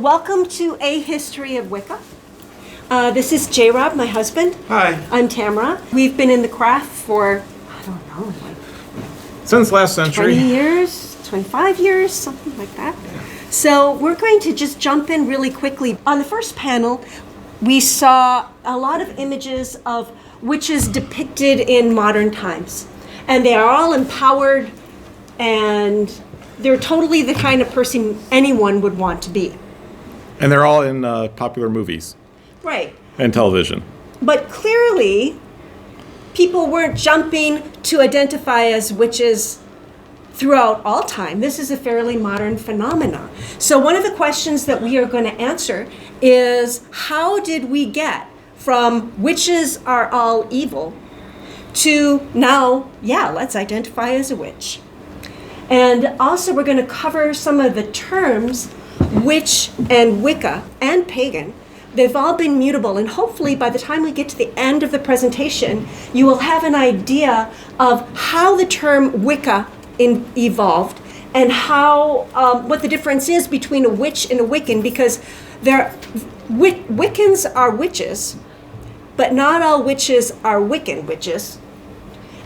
welcome to A History of Wicca. This is J-Rob, my husband. Hi. I'm Tamara. We've been in the craft for, Since last century. 20 years, 25 years, something like that. So we're going to just jump in really quickly. On the first panel, we saw a lot of images of witches depicted in modern times. And they are all empowered, and they're totally the kind of person anyone would want to be. And they're all in popular movies. Right. And television. But clearly, people weren't jumping to identify as witches throughout all time. This is a fairly modern phenomenon. So one of the questions that we are going to answer is, how did we get from witches are all evil to now, let's identify as a witch. And also we're going to cover some of the terms witch and Wicca and pagan. They've all been mutable, and hopefully by the time we get to the end of the presentation, you will have an idea of how the term Wicca evolved and how what the difference is between a witch and a Wiccan, because Wiccans are witches, but not all witches are Wiccan witches.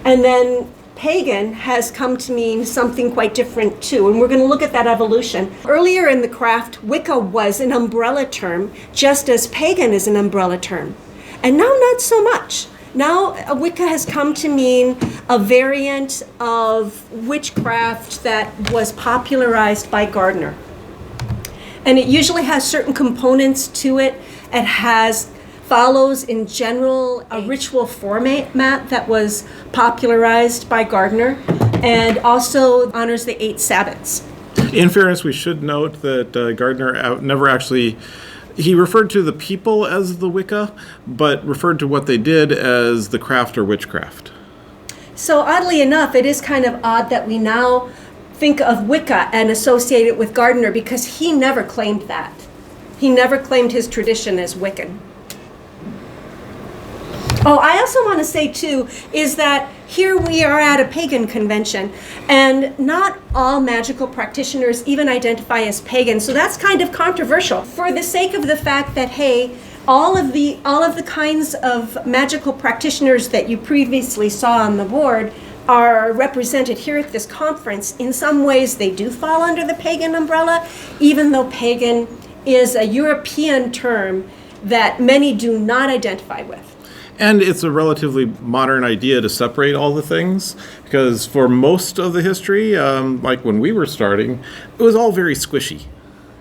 And then pagan has come to mean something quite different too, and we're going to look at that evolution. Earlier in the craft, Wicca was an umbrella term, just as pagan is an umbrella term. And now not so much. Now Wicca has come to mean a variant of witchcraft that was popularized by Gardner. And it usually has certain components to it. It follows in general a ritual format that was popularized by Gardner, and also honors the 8 Sabbats. In fairness, we should note that Gardner never actually, he referred to the people as the Wicca, but referred to what they did as the craft or witchcraft. So oddly enough, it is kind of odd that we now think of Wicca and associate it with Gardner, because he never claimed that. He never claimed his tradition as Wiccan. Oh, I also want to say, too, is that here we are at a pagan convention, and not all magical practitioners even identify as pagan, so that's kind of controversial. For the sake of the fact that, hey, all of the kinds of magical practitioners that you previously saw on the board are represented here at this conference, in some ways they do fall under the pagan umbrella, even though pagan is a European term that many do not identify with. And it's a relatively modern idea to separate all the things, because for most of the history, like when we were starting, it was all very squishy.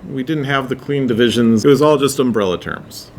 We didn't have the clean divisions. It was all just umbrella terms.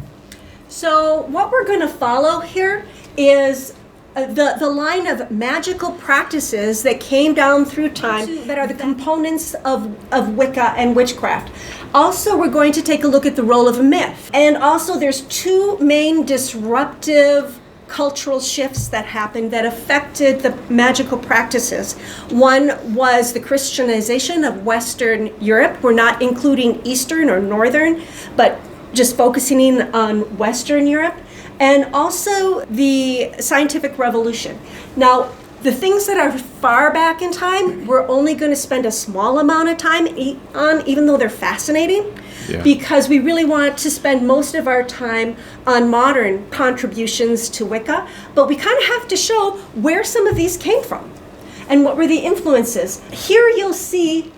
So what we're going to follow here is the line of magical practices that came down through time that are the components of Wicca and witchcraft. Also, we're going to take a look at the role of a myth. And also, there's 2 main disruptive cultural shifts that happened that affected the magical practices. One was the Christianization of Western Europe. We're not including Eastern or Northern, but just focusing on Western Europe. And also the scientific revolution. Now, the things that are far back in time, we're only going to spend a small amount of time on, even though they're fascinating, because we really want to spend most of our time on modern contributions to Wicca, but we kind of have to show where some of these came from and what were the influences. Here you'll see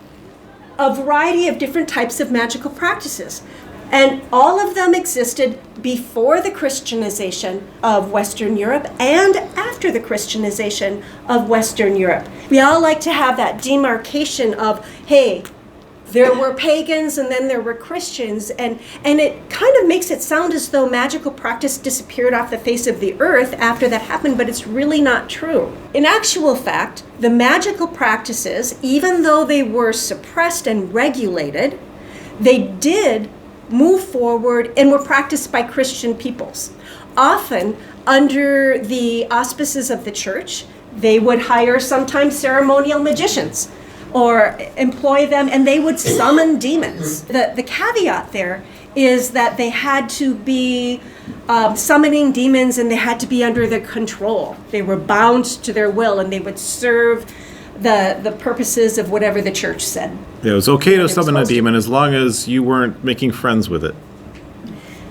a variety of different types of magical practices. And all of them existed before the Christianization of Western Europe and after the Christianization of Western Europe. We all like to have that demarcation of, hey, there were pagans and then there were Christians, and it kind of makes it sound as though magical practice disappeared off the face of the earth after that happened, but it's really not true. In actual fact, the magical practices, even though they were suppressed and regulated, they did move forward and were practiced by Christian peoples. Often under the auspices of the church, they would hire sometimes ceremonial magicians or employ them, and they would summon demons. The caveat there is that they had to be summoning demons, and they had to be under their control. They were bound to their will, and they would serve the purposes of whatever the church said. Yeah, it was okay to summon a supposed to. demon as long as you weren't making friends with it.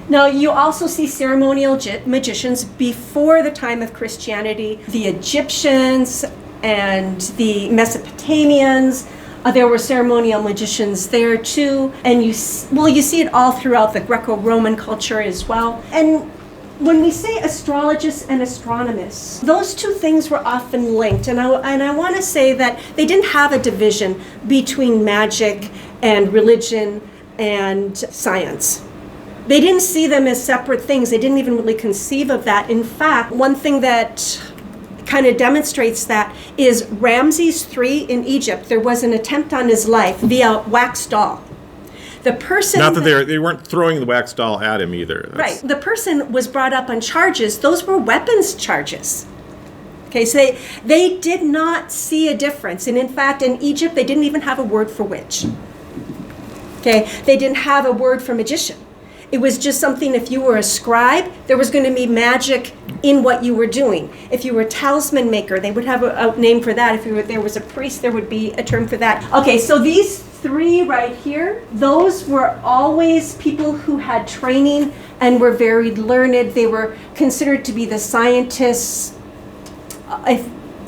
Now, you also see ceremonial magicians before the time of Christianity. The Egyptians and the Mesopotamians, there were ceremonial magicians there too. And you see it all throughout the Greco-Roman culture as well. And when we say astrologists and astronomers, those two things were often linked. And I want to say that they didn't have a division between magic and religion and science. They didn't see them as separate things. They didn't even really conceive of that. In fact, one thing that kind of demonstrates that is Ramses III in Egypt. There was an attempt on his life via wax doll. The person... Not that they weren't throwing the wax doll at him either. Right. The person was brought up on charges. Those were weapons charges. Okay, so they did not see a difference. And in fact, in Egypt, they didn't even have a word for witch. Okay, they didn't have a word for magician. It was just something, if you were a scribe, there was going to be magic in what you were doing. If you were a talisman maker, they would have a name for that. If there was a priest, there would be a term for that. Okay, so these three right here, those were always people who had training and were very learned. They were considered to be the scientists,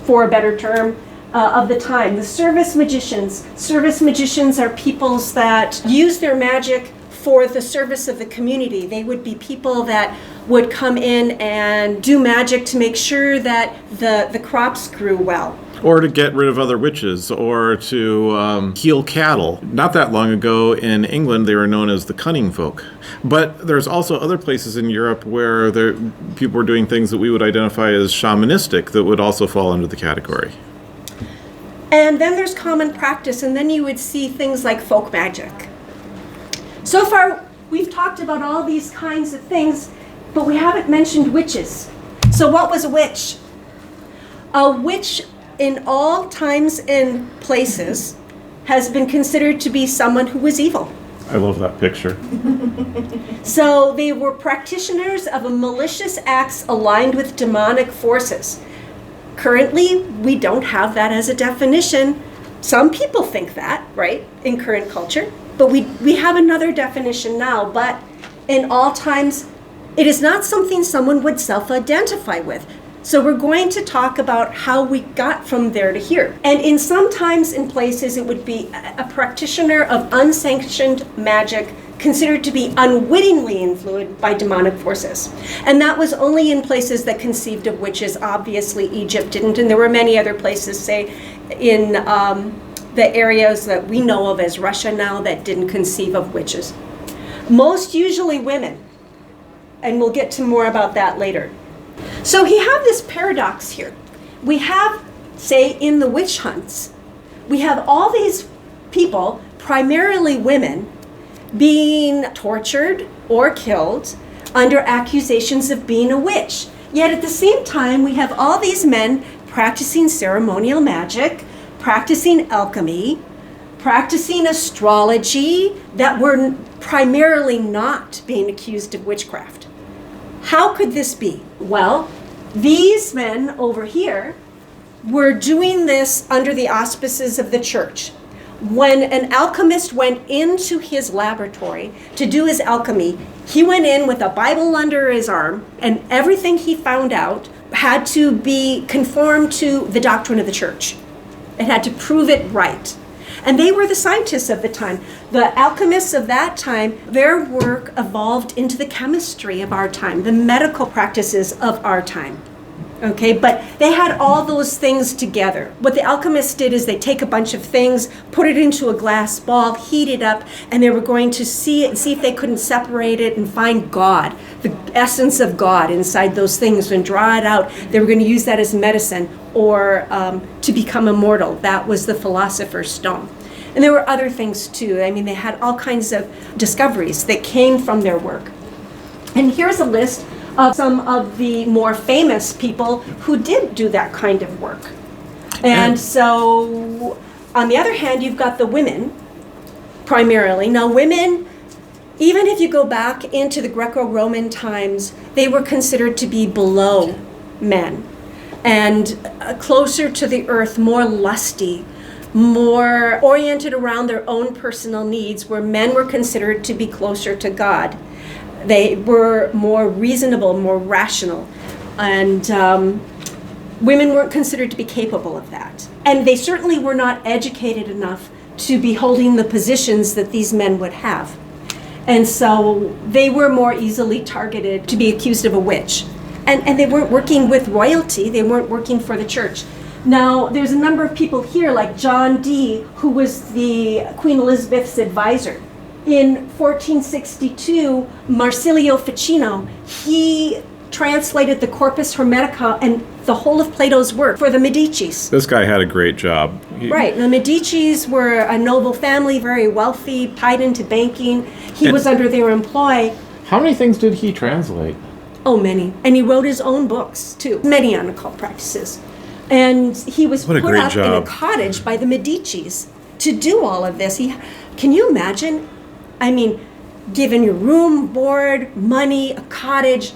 for a better term, of the time. The service magicians. Service magicians are peoples that use their magic for the service of the community. They would be people that would come in and do magic to make sure that the crops grew well. Or to get rid of other witches, or to heal cattle. Not that long ago in England, they were known as the cunning folk. But there's also other places in Europe where people were doing things that we would identify as shamanistic that would also fall under the category. And then there's common practice, and then you would see things like folk magic. So far, we've talked about all these kinds of things, but we haven't mentioned witches. So what was a witch? A witch in all times and places has been considered to be someone who was evil. I love that picture. So they were practitioners of a malicious acts aligned with demonic forces. Currently, we don't have that as a definition. Some people think that, right, in current culture. But we have another definition now. But in all times, it is not something someone would self-identify with. So we're going to talk about how we got from there to here. And in some times and places, it would be a practitioner of unsanctioned magic considered to be unwittingly influenced by demonic forces. And that was only in places that conceived of witches. Obviously, Egypt didn't. And there were many other places, say, in the areas that we know of as Russia now, that didn't conceive of witches. Most usually women. And we'll get to more about that later. So we have this paradox here. We have, say, in the witch hunts, we have all these people, primarily women, being tortured or killed under accusations of being a witch. Yet at the same time, we have all these men practicing ceremonial magic, practicing alchemy, practicing astrology, that were primarily not being accused of witchcraft. How could this be? Well, these men over here were doing this under the auspices of the church. When an alchemist went into his laboratory to do his alchemy, he went in with a Bible under his arm, and everything he found out had to be conformed to the doctrine of the church. It had to prove it right. And they were the scientists of the time. The alchemists of that time, their work evolved into the chemistry of our time, the medical practices of our time. Okay, but they had all those things together. What the alchemists did is they take a bunch of things, put it into a glass ball, heat it up, and they were going to see if they couldn't separate it and find God, the essence of God inside those things, and draw it out. They were going to use that as medicine or to become immortal. That was the philosopher's stone. And there were other things too. I mean, they had all kinds of discoveries that came from their work. And here's a list of some of the more famous people who did do that kind of work. And so, on the other hand, you've got the women, primarily. Now, women, even if you go back into the Greco-Roman times, they were considered to be below men and closer to the earth, more lusty, more oriented around their own personal needs, where men were considered to be closer to God. They were more reasonable, more rational, and women weren't considered to be capable of that. And they certainly were not educated enough to be holding the positions that these men would have. And so they were more easily targeted to be accused of a witch. And they weren't working with royalty, they weren't working for the church. Now, there's a number of people here, like John Dee, who was the Queen Elizabeth's advisor. In 1462, Marsilio Ficino, he translated the Corpus Hermetica and the whole of Plato's work for the Medicis. This guy had a great job. Right. The Medicis were a noble family, very wealthy, tied into banking. He was under their employ. How many things did he translate? Oh, many. And he wrote his own books, too. Many on occult practices. And he was put up in a cottage by the Medicis to do all of this. Can you imagine? I mean, given your room, board, money, a cottage,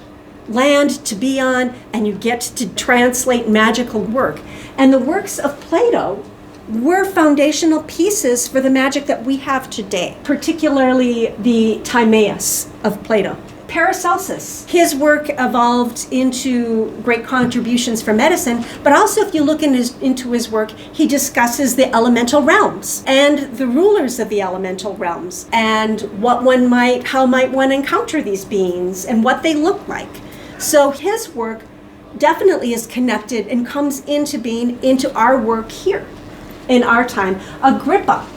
land to be on, and you get to translate magical work. And the works of Plato were foundational pieces for the magic that we have today, particularly the Timaeus of Plato. Paracelsus, his work evolved into great contributions for medicine, but also if you look into his work, he discusses the elemental realms and the rulers of the elemental realms and how might one encounter these beings and what they look like. So his work definitely is connected and comes into being into our work here in our time. Agrippa,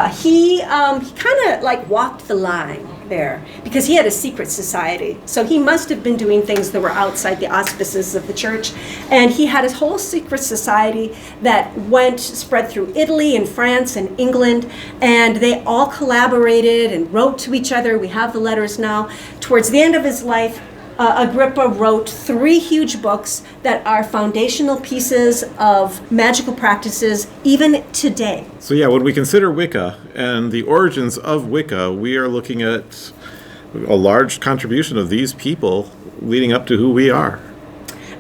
he kind of like walked the line there because he had a secret society. So he must have been doing things that were outside the auspices of the church. And he had his whole secret society that spread through Italy and France and England. And they all collaborated and wrote to each other. We have the letters now. Towards the end of his life, Agrippa wrote 3 huge books that are foundational pieces of magical practices even today. So yeah, when we consider Wicca and the origins of Wicca, we are looking at a large contribution of these people leading up to who we are.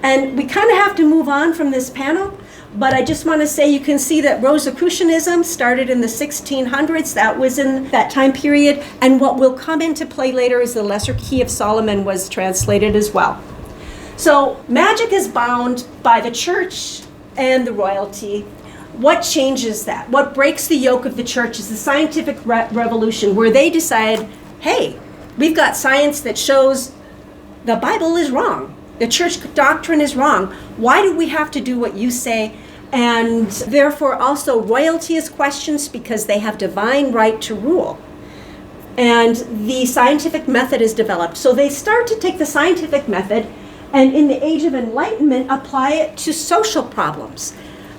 And we kind of have to move on from this panel, but I just want to say you can see that Rosicrucianism started in the 1600s. That was in that time period. And what will come into play later is the Lesser Key of Solomon was translated as well. So magic is bound by the church and the royalty. What changes that? What breaks the yoke of the church is the scientific revolution, where they decide, hey, we've got science that shows the Bible is wrong. The church doctrine is wrong. Why do we have to do what you say? And therefore also royalty is questioned because they have divine right to rule. And the scientific method is developed. So they start to take the scientific method and in the Age of Enlightenment apply it to social problems.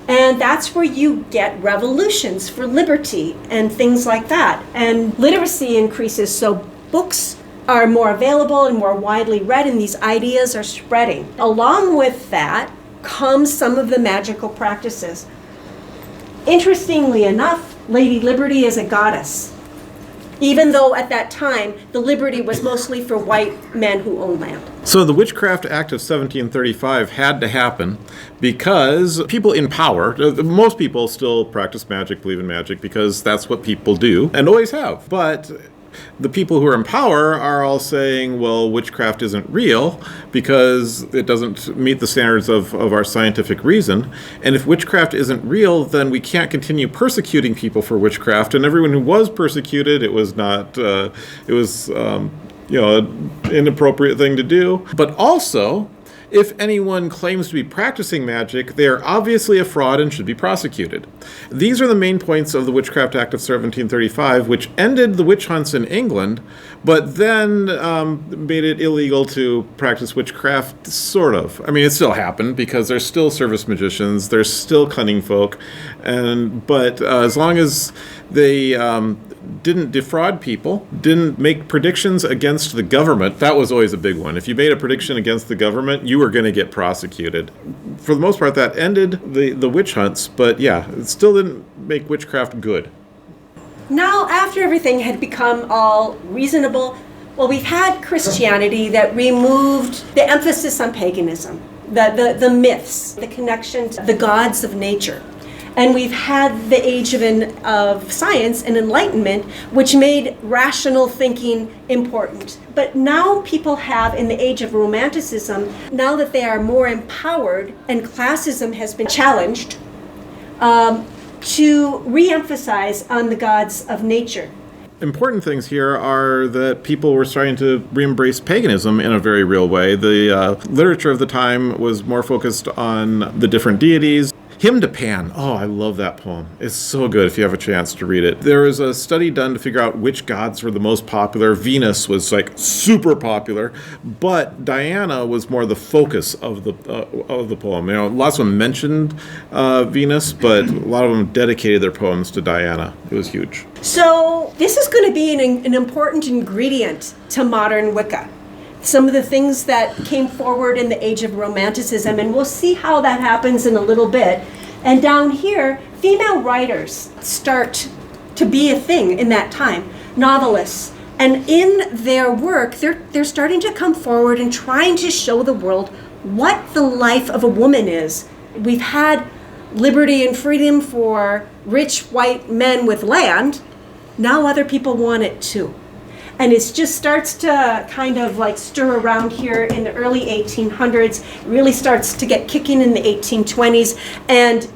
And that's where you get revolutions for liberty and things like that. And literacy increases, so books are more available and more widely read, and these ideas are spreading. Along with that comes some of the magical practices. Interestingly enough, Lady Liberty is a goddess, even though at that time the liberty was mostly for white men who owned land. So the Witchcraft Act of 1735 had to happen because people in power, most people still practice magic, believe in magic, because that's what people do and always have. But the people who are in power are all saying, well, witchcraft isn't real because it doesn't meet the standards of our scientific reason. And if witchcraft isn't real, then we can't continue persecuting people for witchcraft. And everyone who was persecuted, it was not, an inappropriate thing to do. But also, if anyone claims to be practicing magic, they are obviously a fraud and should be prosecuted. These are the main points of the Witchcraft Act of 1735, which ended the witch hunts in England, but then made it illegal to practice witchcraft, sort of. I mean, it still happened because there's still service magicians, there's still cunning folk, but as long as they didn't defraud people, didn't make predictions against the government. That was always a big one. If you made a prediction against the government, you were going to get prosecuted. For the most part, that ended the witch hunts, but yeah, it still didn't make witchcraft good. Now, after everything had become all reasonable, well, we've had Christianity that removed the emphasis on paganism, the myths, the connection to the gods of nature. And we've had the age of science and enlightenment, which made rational thinking important. But now people have, in the age of romanticism, now that they are more empowered and classism has been challenged, to re-emphasize on the gods of nature. Important things here are that people were starting to re-embrace paganism in a very real way. The literature of the time was more focused on the different deities. Hymn to Pan. Oh, I love that poem. It's so good if you have a chance to read it. There was a study done to figure out which gods were the most popular. Venus was like super popular, but Diana was more the focus of the poem. You know, lots of them mentioned Venus, but a lot of them dedicated their poems to Diana. It was huge. So this is going to be an important ingredient to modern Wicca. Some of the things that came forward in the age of romanticism, and we'll see how that happens in a little bit. And down here, female writers start to be a thing in that time, novelists. And in their work, they're starting to come forward and trying to show the world what the life of a woman is. We've had liberty and freedom for rich white men with land. Now other people want it too. And it just starts to kind of like stir around here in the early 1800s, really starts to get kicking in the 1820s. And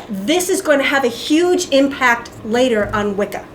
this is going to have a huge impact later on Wicca.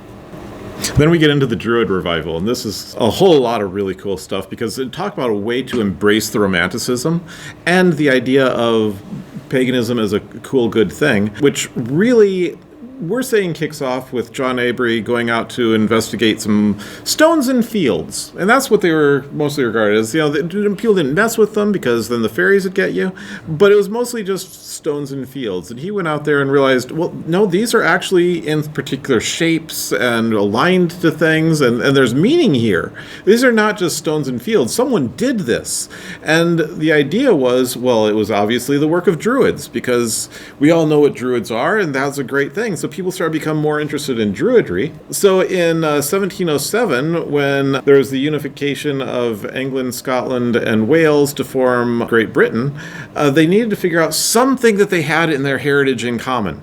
Then we get into the Druid revival, and this is a whole lot of really cool stuff because it talked about a way to embrace the Romanticism and the idea of paganism as a cool, good thing, which really we're saying kicks off with John Avery going out to investigate some stones in fields. And that's what they were mostly regarded as. You know, people didn't mess with them because then the fairies would get you. But it was mostly just stones in fields. And he went out there and realized, well, no, these are actually in particular shapes and aligned to things. And there's meaning here. These are not just stones in fields. Someone did this. And the idea was, well, it was obviously the work of Druids because we all know what Druids are. And that's a great thing. So people started to become more interested in Druidry. So in 1707, when there was the unification of England, Scotland, and Wales to form Great Britain, they needed to figure out something that they had in their heritage in common.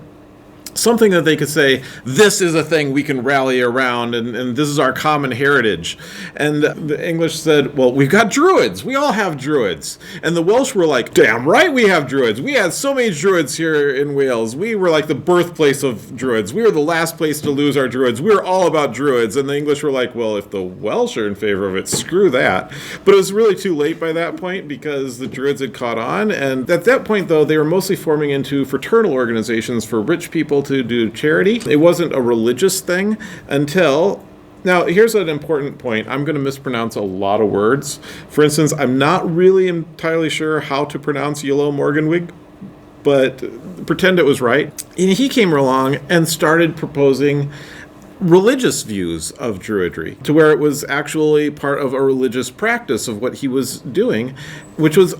Something that they could say, this is a thing we can rally around, and this is our common heritage. And the English said, well, we've got Druids. We all have Druids. And the Welsh were like, damn right we have Druids. We had so many Druids here in Wales. We were like the birthplace of Druids. We were the last place to lose our Druids. We were all about Druids. And the English were like, well, if the Welsh are in favor of it, screw that. But it was really too late by that point because the Druids had caught on. And at that point, though, they were mostly forming into fraternal organizations for rich people to do charity. It wasn't a religious thing until... Now, here's an important point. I'm going to mispronounce a lot of words. For instance, I'm not really entirely sure how to pronounce Yellow Morganwig, but pretend it was right. And he came along and started proposing religious views of Druidry, to where it was actually part of a religious practice of what he was doing, which was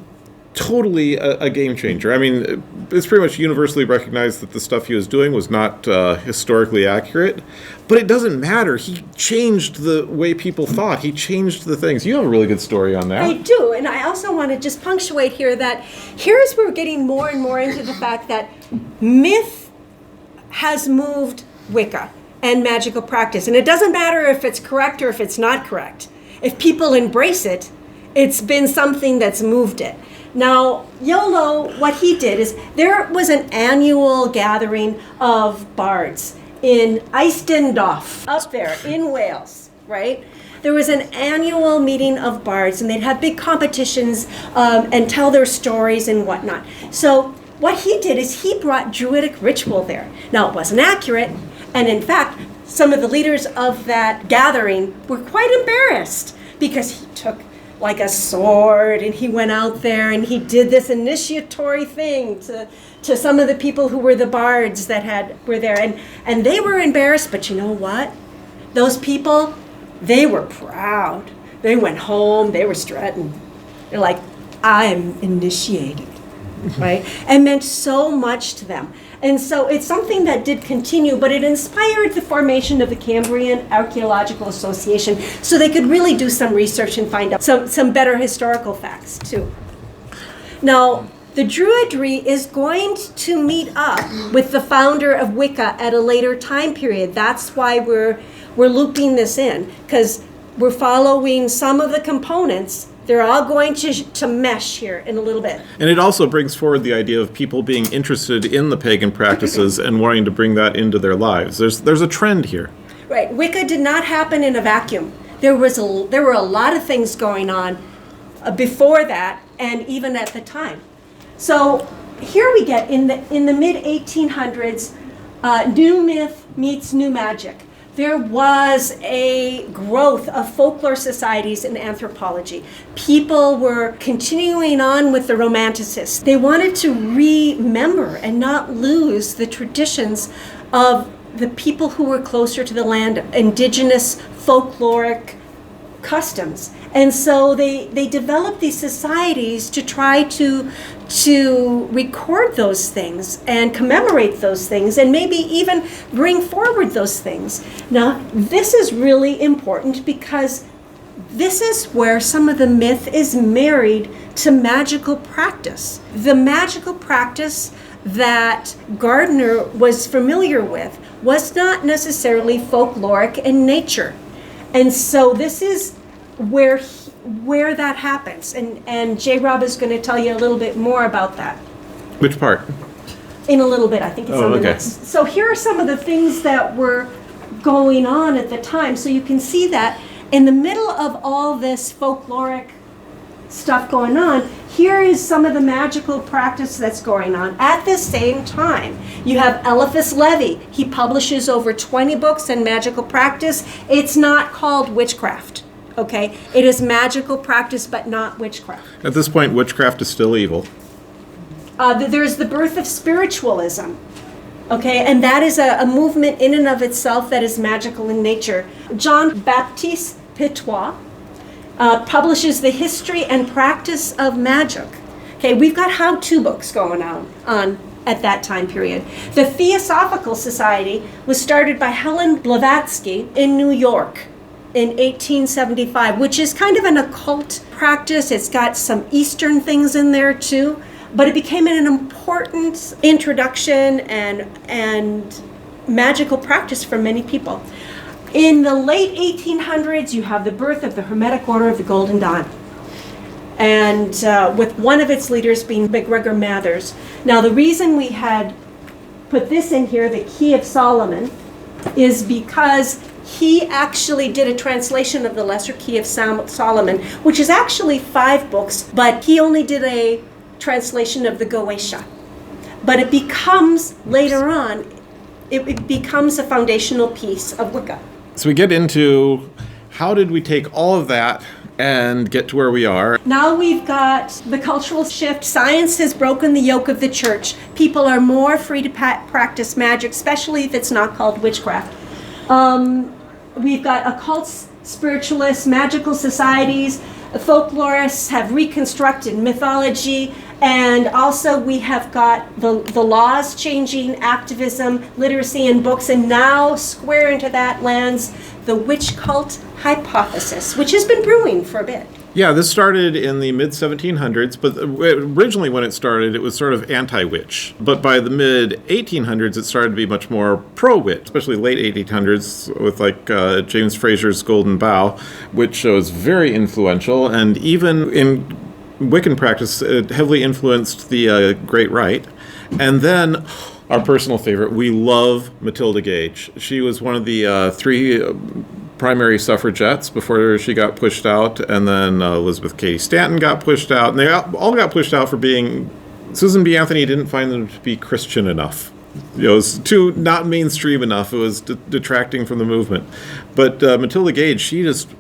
totally a game changer. I mean, it's pretty much universally recognized that the stuff he was doing was not historically accurate, but it doesn't matter. He changed the way people thought. He changed the things. You have a really good story on that. I do, and I also want to just punctuate here that here's where we're getting more and more into the fact that myth has moved Wicca and magical practice, and it doesn't matter if it's correct or if it's not correct. If people embrace it, it's been something that's moved it. Now, Iolo, what he did is there was an annual gathering of bards in Eisteddfod, up there in Wales, right? There was an annual meeting of bards, and they'd have big competitions and tell their stories and whatnot. So what he did is he brought Druidic ritual there. Now, it wasn't accurate, and in fact, some of the leaders of that gathering were quite embarrassed because he took like a sword and he went out there and he did this initiatory thing to some of the people who were the bards that were there, and they were embarrassed. But you know what, those people, they were proud. They went home, they were strutting. They're like, I'm initiated, right? And meant so much to them. And so it's something that did continue, but it inspired the formation of the Cambrian Archaeological Association so they could really do some research and find out some better historical facts too. Now, The Druidry is going to meet up with the founder of Wicca at a later time period. That's why we're looping this in, because we're following some of the components. They're all going to mesh here in a little bit. And it also brings forward the idea of people being interested in the pagan practices and wanting to bring that into their lives. There's a trend here. Right. Wicca did not happen in a vacuum. There were a lot of things going on before that and even at the time. So here we get in the mid 1800s, new myth meets new magic. There was a growth of folklore societies in anthropology. People were continuing on with the Romanticists. They wanted to remember and not lose the traditions of the people who were closer to the land, indigenous folkloric customs. And so they developed these societies to try to record those things and commemorate those things and maybe even bring forward those things. Now, this is really important because this is where some of the myth is married to magical practice. The magical practice that Gardner was familiar with was not necessarily folkloric in nature. And so this is where that happens. And J. Rob is going to tell you a little bit more about that. Which part? In a little bit, I think it's on the next. So here are some of the things that were going on at the time. So you can see that in the middle of all this folkloric stuff going on, here is some of the magical practice that's going on. At the same time, you have Eliphas Levi. He publishes over 20 books in magical practice. It's not called witchcraft, okay? It is magical practice, but not witchcraft. At this point, witchcraft is still evil. There's the birth of spiritualism, okay? And that is a movement in and of itself that is magical in nature. John Baptiste Pitois publishes the history and practice of magic. Okay, we've got how-to books going on at that time period. The Theosophical Society was started by Helen Blavatsky in New York in 1875, which is kind of an occult practice. It's got some Eastern things in there too, but it became an important introduction and magical practice for many people. In the late 1800s, you have the birth of the Hermetic Order of the Golden Dawn, and with one of its leaders being MacGregor Mathers. Now, the reason we had put this in here, the Key of Solomon, is because he actually did a translation of the Lesser Key of Solomon, which is actually 5 books, but he only did a translation of the Goetia. But it becomes, later on, it becomes a foundational piece of Wicca. So we get into how did we take all of that and get to where we are. Now we've got the cultural shift. Science has broken the yoke of the church. People are more free to practice magic, especially if it's not called witchcraft. We've got occults, spiritualists, magical societies. Folklorists have reconstructed mythology. And also we have got the laws changing, activism, literacy, and books, and now square into that lands the witch cult hypothesis, which has been brewing for a bit. Yeah, this started in the mid-1700s, but originally when it started, it was sort of anti-witch. But by the mid-1800s, it started to be much more pro-witch, especially late 1800s with like James Frazer's Golden Bough, which was very influential, and even in Wiccan practice, it heavily influenced the Great Rite. And then, our personal favorite, we love Matilda Gage. She was one of the 3 primary suffragettes before she got pushed out, and then Elizabeth Cady Stanton got pushed out, and they all got pushed out for being... Susan B. Anthony didn't find them to be Christian enough. It was too not mainstream enough. It was detracting from the movement. But Matilda Gage, she just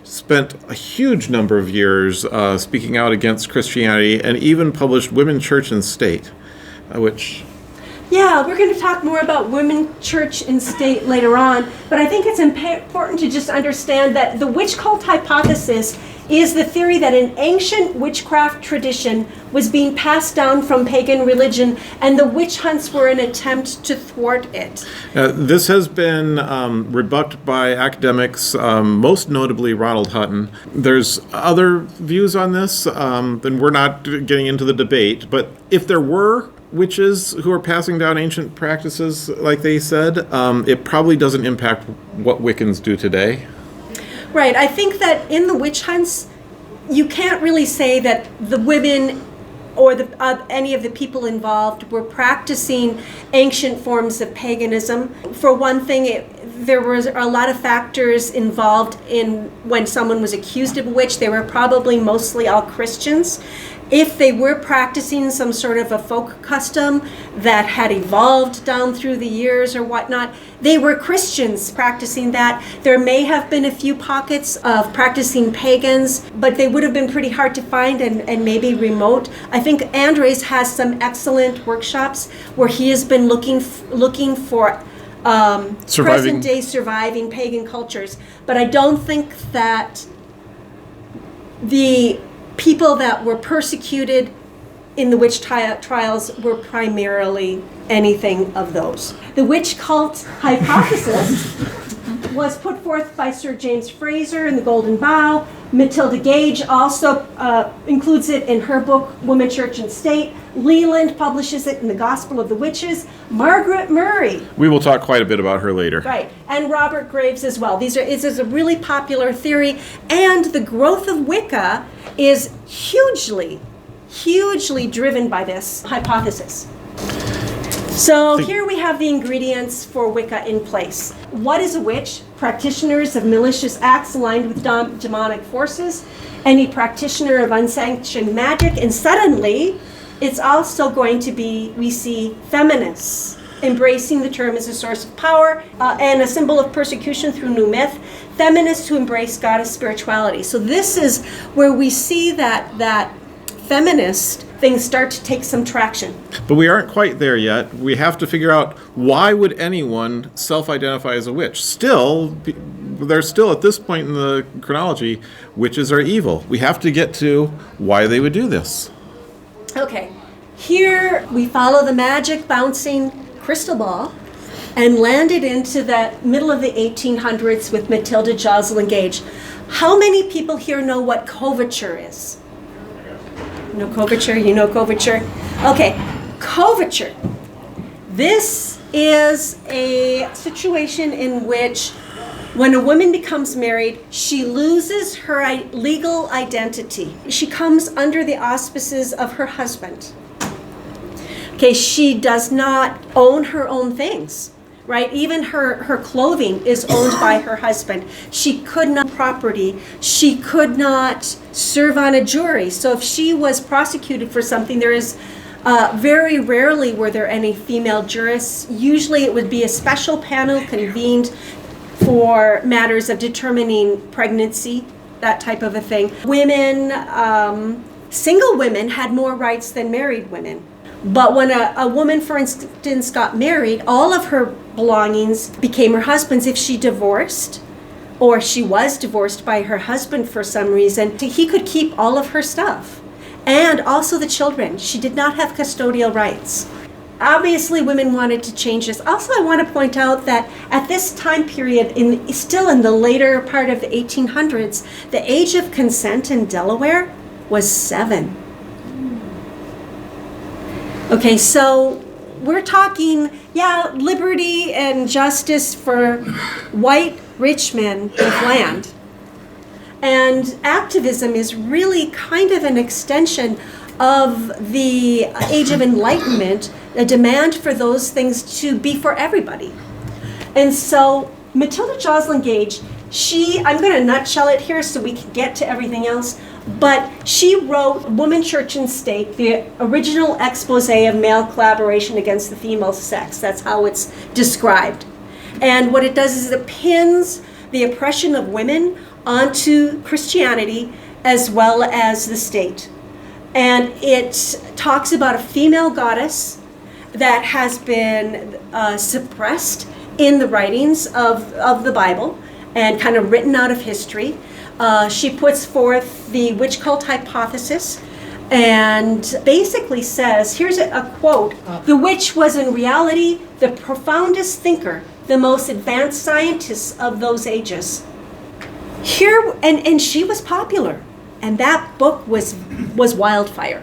spent a huge number of years speaking out against Christianity and even published Women, Church, and State, which... Yeah, we're going to talk more about women, church, and state later on, but I think it's important to just understand that the witch cult hypothesis is the theory that an ancient witchcraft tradition was being passed down from pagan religion, and the witch hunts were an attempt to thwart it. This has been rebutted by academics, most notably Ronald Hutton. There's other views on this, and we're not getting into the debate, but if there were witches who are passing down ancient practices, like they said, it probably doesn't impact what Wiccans do today. Right. I think that in the witch hunts, you can't really say that the women or any of the people involved were practicing ancient forms of paganism. For one thing, there was a lot of factors involved in when someone was accused of a witch. They were probably mostly all Christians. If they were practicing some sort of a folk custom that had evolved down through the years or whatnot, they were Christians practicing that. There may have been a few pockets of practicing pagans, but they would have been pretty hard to find and maybe remote. I think Andres has some excellent workshops where he has been looking for present-day surviving pagan cultures. But I don't think that the people that were persecuted in the witch trials were primarily anything of those. The witch cult hypothesis was put forth by Sir James Fraser in The Golden Bough. Matilda Gage also includes it in her book, Woman, Church, and State. Leland publishes it in The Gospel of the Witches. Margaret Murray. We will talk quite a bit about her later. Right, and Robert Graves as well. This is a really popular theory, and the growth of Wicca is hugely driven by this hypothesis. So here we have the ingredients for Wicca in place. What is a witch? Practitioners of malicious acts aligned with demonic forces, any practitioner of unsanctioned magic, and suddenly it's also going to be, we see, feminists embracing the term as a source of power and a symbol of persecution through new myth, feminists who embrace goddess spirituality. So this is where we see that feminist things start to take some traction. But we aren't quite there yet. We have to figure out, why would anyone self-identify as a witch? Still, there's still at this point in the chronology, witches are evil. We have to get to why they would do this. Okay, here we follow the magic bouncing crystal ball and landed into the middle of the 1800s with Matilda Joslyn Gage. How many people here know what coverture is? No coverture? You know coverture? Okay, coverture. This is a situation in which when a woman becomes married, she loses her legal identity. She comes under the auspices of her husband. Okay, she does not own her own things, right? Even her clothing is owned by her husband. She could not property. She could not serve on a jury. So if she was prosecuted for something, there is very rarely were there any female jurists. Usually it would be a special panel convened for matters of determining pregnancy, that type of a thing. Women, single women had more rights than married women. But when a woman, for instance, got married, all of her belongings became her husband's. If she divorced, or she was divorced by her husband for some reason, he could keep all of her stuff. And also the children. She did not have custodial rights. Obviously, women wanted to change this. Also, I want to point out that at this time period, still in the later part of the 1800s, the age of consent in Delaware was 7. Okay, so we're talking, liberty and justice for white rich men with land. And activism is really kind of an extension of the Age of Enlightenment, a demand for those things to be for everybody. And so Matilda Joslyn Gage, I'm going to nutshell it here so we can get to everything else, but she wrote Woman, Church, and State, the original expose of male collaboration against the female sex. That's how it's described. And what it does is it pins the oppression of women onto Christianity as well as the state. And it talks about a female goddess that has been suppressed in the writings of the Bible and kind of written out of history. She puts forth the witch cult hypothesis and basically says, here's a quote, "The witch was in reality the profoundest thinker, the most advanced scientist of those ages." Here, and she was popular, and that book was wildfire.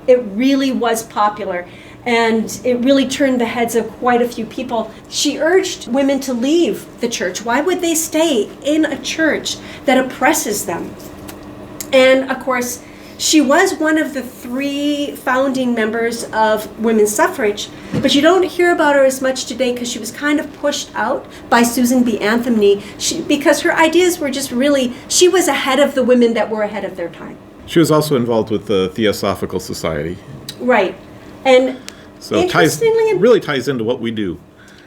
It really was popular, and it really turned the heads of quite a few people. She urged women to leave the church. Why would they stay in a church that oppresses them? And of course, she was one of the 3 founding members of women's suffrage, but you don't hear about her as much today because she was kind of pushed out by Susan B. Anthony because her ideas were just really, she was ahead of the women that were ahead of their time. She was also involved with the Theosophical Society. Right. And so it really ties into what we do.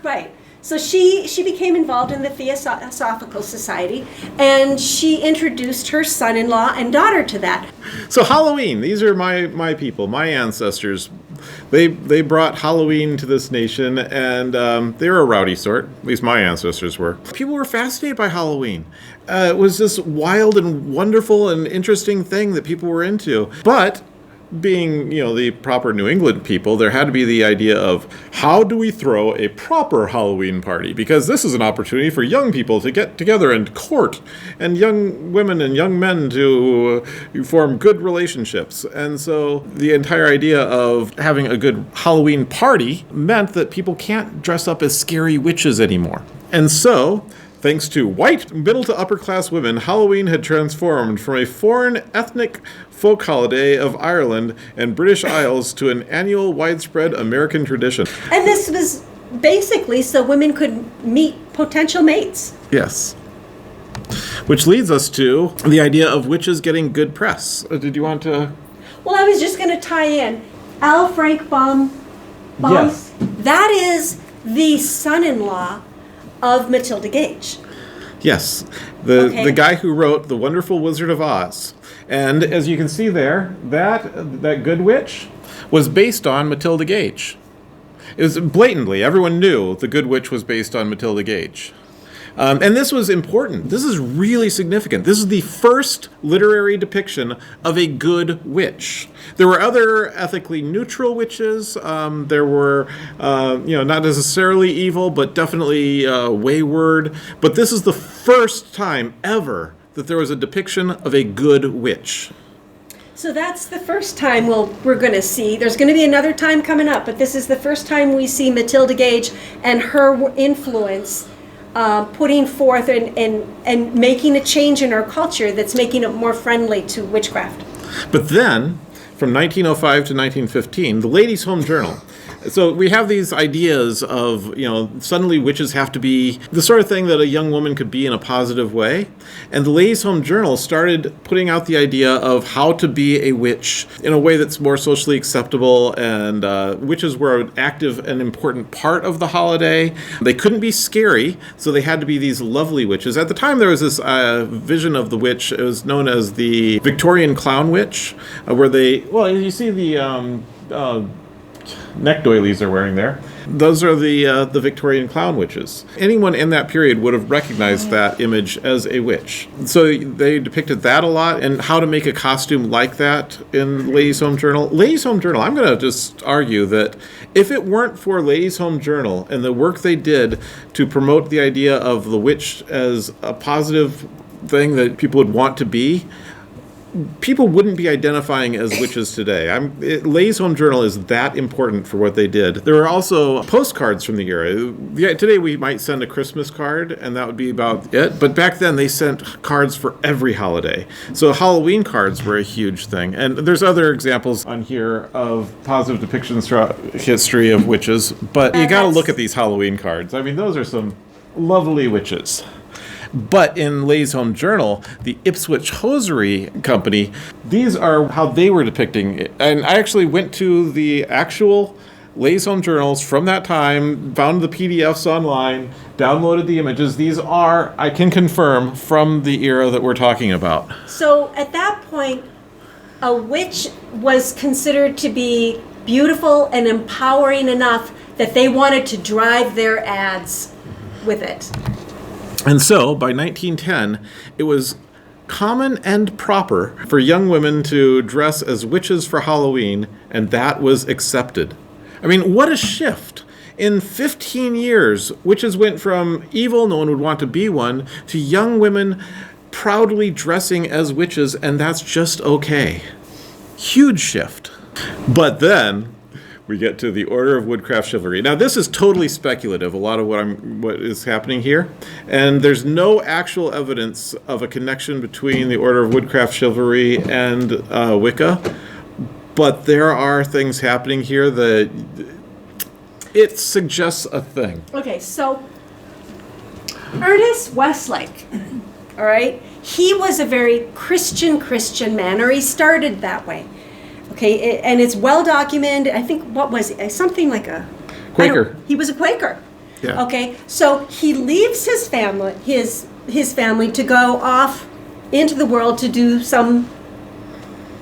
Right. So she became involved in the Theosophical Society, and she introduced her son-in-law and daughter to that. So Halloween, these are my people, my ancestors. They brought Halloween to this nation, and they were a rowdy sort. At least my ancestors were. People were fascinated by Halloween. It was this wild and wonderful and interesting thing that people were into. But being, the proper New England people, there had to be the idea of how do we throw a proper Halloween party? Because this is an opportunity for young people to get together and court, and young women and young men to form good relationships. And so the entire idea of having a good Halloween party meant that people can't dress up as scary witches anymore. And so, thanks to white middle to upper class women, Halloween had transformed from a foreign ethnic folk holiday of Ireland and British Isles to an annual widespread American tradition. And this was basically so women could meet potential mates. Yes. Which leads us to the idea of witches getting good press. Did you want to? Well, I was just going to tie in L. Frank Baum. Yes. That is the son-in-law of Matilda Gage. Yes, the guy who wrote The Wonderful Wizard of Oz. And as you can see there, that good witch was based on Matilda Gage. It was blatantly, everyone knew the Good Witch was based on Matilda Gage. And this was important. This is really significant. This is the first literary depiction of a good witch. There were other ethically neutral witches. There were, not necessarily evil, but definitely wayward. But this is the first time ever that there was a depiction of a good witch. So that's the first time we're going to see. There's going to be another time coming up, but this is the first time we see Matilda Gage and her influence putting forth and making a change in our culture that's making it more friendly to witchcraft. But then, from 1905 to 1915, the Ladies' Home Journal. So we have these ideas of, suddenly witches have to be the sort of thing that a young woman could be in a positive way. And the Ladies' Home Journal started putting out the idea of how to be a witch in a way that's more socially acceptable. And witches were an active and important part of the holiday. They couldn't be scary, so they had to be these lovely witches. At the time, there was this vision of the witch. It was known as the Victorian Clown Witch, where you see the neck doilies they're wearing there. Those are the Victorian clown witches. Anyone in that period would have recognized that image as a witch. So they depicted that a lot, and how to make a costume like that in Ladies' Home Journal. Ladies' Home Journal, I'm going to just argue that if it weren't for Ladies' Home Journal and the work they did to promote the idea of the witch as a positive thing that people would want to be, people wouldn't be identifying as witches today. Ladies' Home Journal is that important for what they did. There were also postcards from the era. Today we might send a Christmas card, and that would be about it. But back then they sent cards for every holiday. So Halloween cards were a huge thing. And there's other examples on here of positive depictions throughout history of witches. But you got to look at these Halloween cards. Those are some lovely witches. But in Ladies' Home Journal, the Ipswich Hosiery Company, these are how they were depicting it. And I actually went to the actual Ladies' Home Journals from that time, found the PDFs online, downloaded the images. These are, I can confirm, from the era that we're talking about. So at that point, a witch was considered to be beautiful and empowering enough that they wanted to drive their ads with it. And so, by 1910, it was common and proper for young women to dress as witches for Halloween, and that was accepted. I mean, what a shift. In 15 years, witches went from evil, no one would want to be one, to young women proudly dressing as witches, and that's just okay. Huge shift. But then we get to the Order of Woodcraft Chivalry. Now, this is totally speculative, a lot of what is happening here, and there's no actual evidence of a connection between the Order of Woodcraft Chivalry and Wicca, but there are things happening here that it suggests a thing. Okay, so Ernest Westlake, all right, he was a very Christian man, or he started that way. Okay, and it's well documented. I think, what was it? Something like a Quaker. He was a Quaker. Yeah. Okay, so he leaves his family, his family, to go off into the world to do some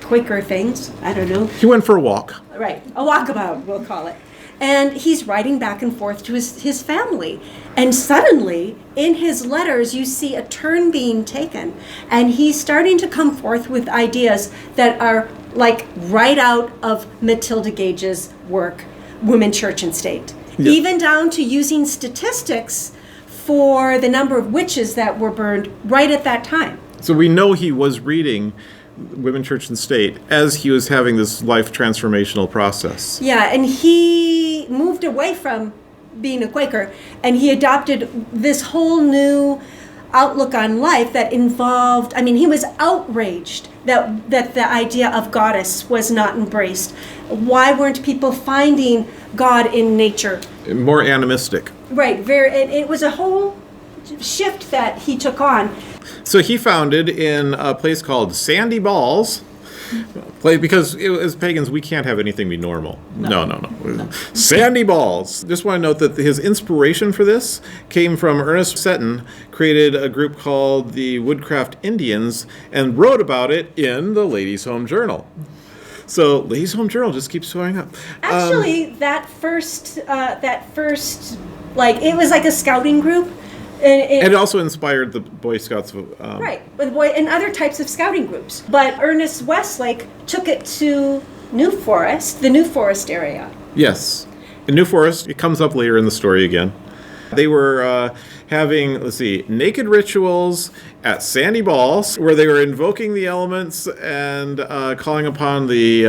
Quaker things. I don't know. He went for a walk. Right, a walkabout, we'll call it. And he's writing back and forth to his family. And suddenly, in his letters, you see a turn being taken. And he's starting to come forth with ideas that are like right out of Matilda Gage's work, Women, Church, and State. Yeah. Even down to using statistics for the number of witches that were burned right at that time. So we know he was reading Women, Church, and State as he was having this life transformational process. Yeah, and he moved away from being a Quaker, and he adopted this whole new outlook on life that involved, I mean, he was outraged that the idea of goddess was not embraced. Why weren't people finding God in nature? More animistic. Right, it was a whole shift that he took on. So he founded in a place called Sandy Balls, because as pagans, we can't have anything be normal. No. Sandy Balls. Just want to note that his inspiration for this came from Ernest Seton, created a group called the Woodcraft Indians, and wrote about it in the Ladies' Home Journal. So Ladies' Home Journal just keeps showing up. Actually, that first, like, it was like a scouting group. And it also inspired the Boy Scouts. Right, and other types of scouting groups. But Ernest Westlake took it to New Forest, the New Forest area. Yes. In New Forest, it comes up later in the story again. They were having, naked rituals at Sandy Balls, where they were invoking the elements and calling upon the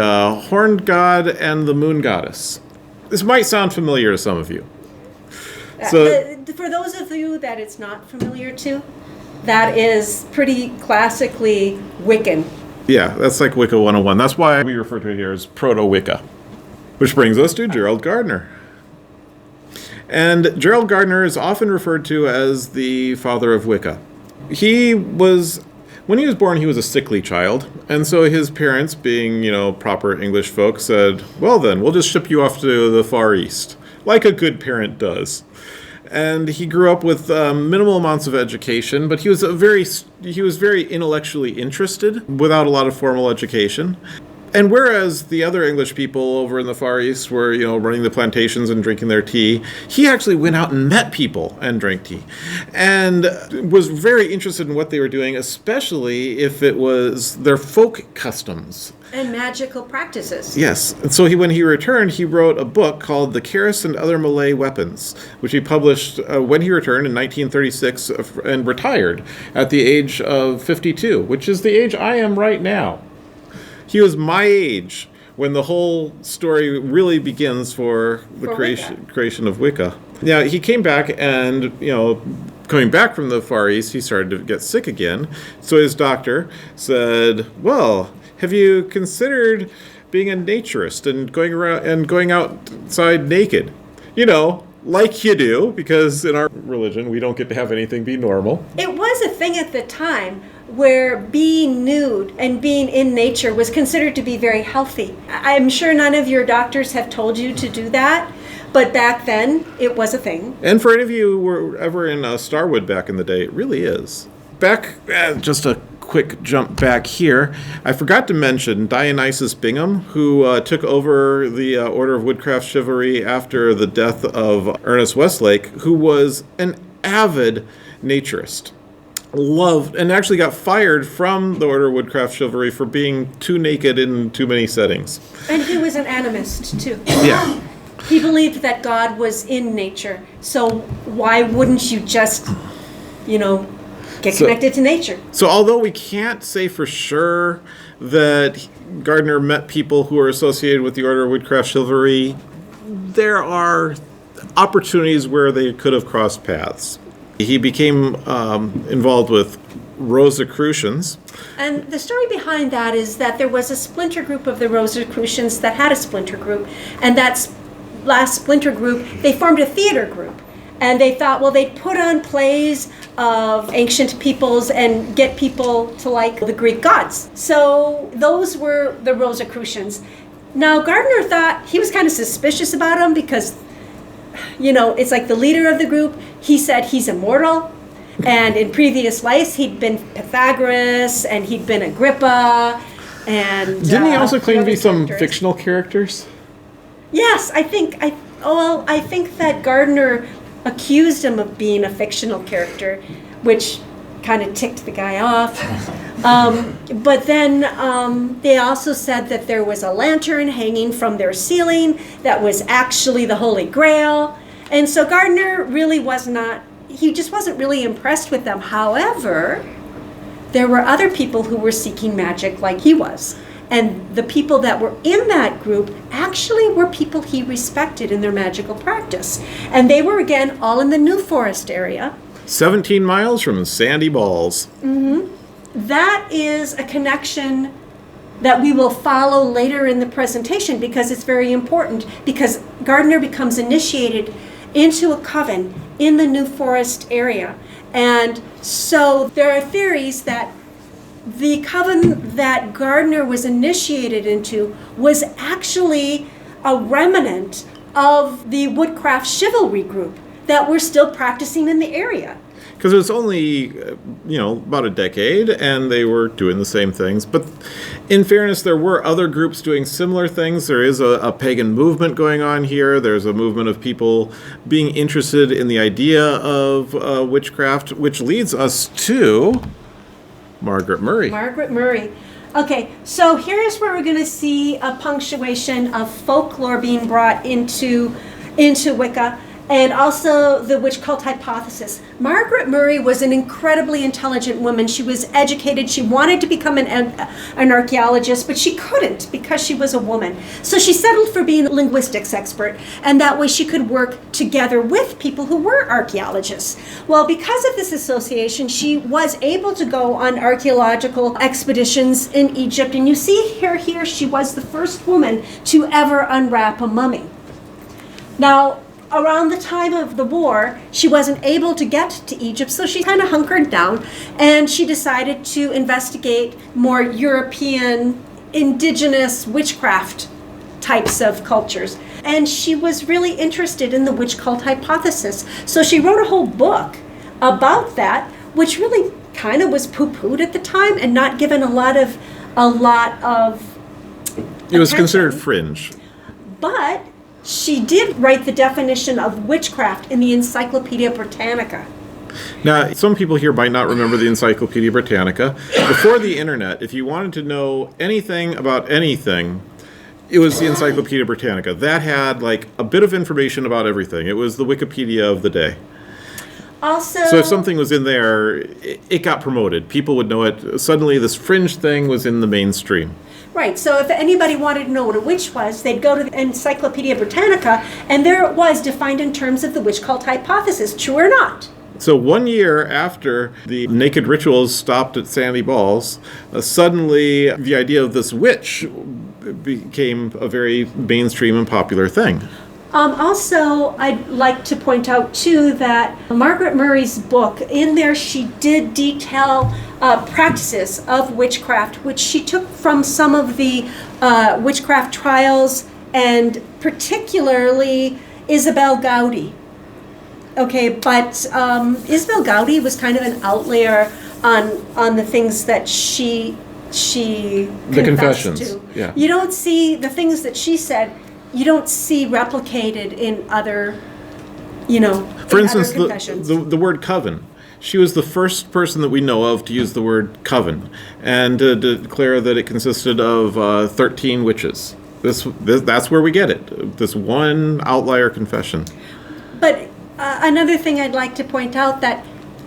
horned god and the moon goddess. This might sound familiar to some of you. So, for those of you that it's not familiar to, that is pretty classically Wiccan. Yeah, that's like Wicca 101. That's why we refer to it here as Proto-Wicca. Which brings us to Gerald Gardner. And Gerald Gardner is often referred to as the father of Wicca. When he was born, he was a sickly child. And so his parents, being, proper English folk, said, well then, we'll just ship you off to the Far East, like a good parent does. And he grew up with minimal amounts of education, but he was very intellectually interested without a lot of formal education. And whereas the other English people over in the Far East were, running the plantations and drinking their tea, he actually went out and met people and drank tea, and was very interested in what they were doing, especially if it was their folk customs. And magical practices. Yes. And so when he returned, he wrote a book called The Keris and Other Malay Weapons, which he published when he returned in 1936 and retired at the age of 52, which is the age I am right now. He was my age when the whole story really begins for the creation of Wicca. Now, he came back and, coming back from the Far East, he started to get sick again. So his doctor said, well, have you considered being a naturist and going around and going outside naked? Like you do, because in our religion, we don't get to have anything be normal. It was a thing at the time where being nude and being in nature was considered to be very healthy. I'm sure none of your doctors have told you to do that, but back then, it was a thing. And for any of you who were ever in Starwood back in the day, it really is. Back, just a quick jump back here. I forgot to mention Dionysius Bingham, who took over the Order of Woodcraft Chivalry after the death of Ernest Westlake, who was an avid naturist. Loved and actually got fired from the Order of Woodcraft Chivalry for being too naked in too many settings. And he was an animist, too. Yeah. He believed that God was in nature. So why wouldn't you just, get connected to nature? So although we can't say for sure that Gardner met people who are associated with the Order of Woodcraft Chivalry, there are opportunities where they could have crossed paths. He became involved with Rosicrucians. And the story behind that is that there was a splinter group of the Rosicrucians that had a splinter group. And that last splinter group, they formed a theater group. And they thought, well, they'd put on plays of ancient peoples and get people to like the Greek gods. So those were the Rosicrucians. Now, Gardner thought he was kind of suspicious about them because, it's like the leader of the group. He said he's immortal. And in previous lives, he'd been Pythagoras and he'd been Agrippa. And didn't he also claim to be some characters. fictional characters? Yes, I think that Gardner accused him of being a fictional character, which kind of ticked the guy off. But then they also said that there was a lantern hanging from their ceiling that was actually the Holy Grail. And so Gardner really he just wasn't really impressed with them. However, there were other people who were seeking magic like he was. And the people that were in that group actually were people he respected in their magical practice. And they were, again, all in the New Forest area. 17 miles from Sandy Balls. Mm-hmm. That is a connection that we will follow later in the presentation because it's very important, because Gardner becomes initiated into a coven in the New Forest area. And so there are theories that the coven that Gardner was initiated into was actually a remnant of the woodcraft chivalry group that were still practicing in the area. Because it was only, about a decade, and they were doing the same things. But in fairness, there were other groups doing similar things. There is a pagan movement going on here. There's a movement of people being interested in the idea of witchcraft, which leads us to Margaret Murray. Margaret Murray. Okay, so here's where we're going to see a punctuation of folklore being brought into Wicca, and also the witch cult hypothesis. Margaret Murray was an incredibly intelligent woman. She was educated. She wanted to become an archaeologist, but she couldn't because she was a woman. So she settled for being a linguistics expert, and that way she could work together with people who were archaeologists. Well, because of this association, she was able to go on archaeological expeditions in Egypt, and you see here she was the first woman to ever unwrap a mummy. Now, around the time of the war, she wasn't able to get to Egypt, so she kind of hunkered down, and she decided to investigate more European, indigenous witchcraft types of cultures. And she was really interested in the witch cult hypothesis. So she wrote a whole book about that, which really kind of was poo-pooed at the time and not given a lot of It was attention. considered fringe. But she did write the definition of witchcraft in the Encyclopedia Britannica. Now, some people here might not remember the Encyclopedia Britannica. Before the internet, if you wanted to know anything about anything, it was the Encyclopedia Britannica. That had a bit of information about everything. It was the Wikipedia of the day. Also, So if something was in there, it got promoted. People would know it. Suddenly, this fringe thing was in the mainstream. right, so if anybody wanted to know what a witch was, they'd go to the Encyclopedia Britannica, and there it was defined in terms of the witch cult hypothesis, true or not. So 1 year after the naked rituals stopped at Sandy Balls, suddenly the idea of this witch became a very mainstream and popular thing. Also, I'd like to point out, too, that Margaret Murray's book, in there she did detail practices of witchcraft, which she took from some of the witchcraft trials, and particularly Isabel Gowdy. Okay, but Isabel Gowdy was kind of an outlier on the things that she The confessed confessions, to. yeah. You don't see the things that she said. You don't see replicated in other, For in instance, other confessions. the word coven. She was the first person that we know of to use the word coven and to declare that it consisted of 13 witches. That's where we get it. This one outlier confession. But another thing I'd like to point out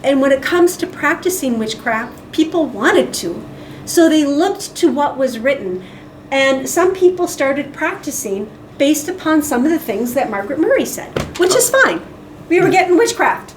and when it comes to practicing witchcraft, people wanted to. So they looked to what was written. And some people started practicing based upon some of the things that Margaret Murray said, which is fine. We were getting witchcraft.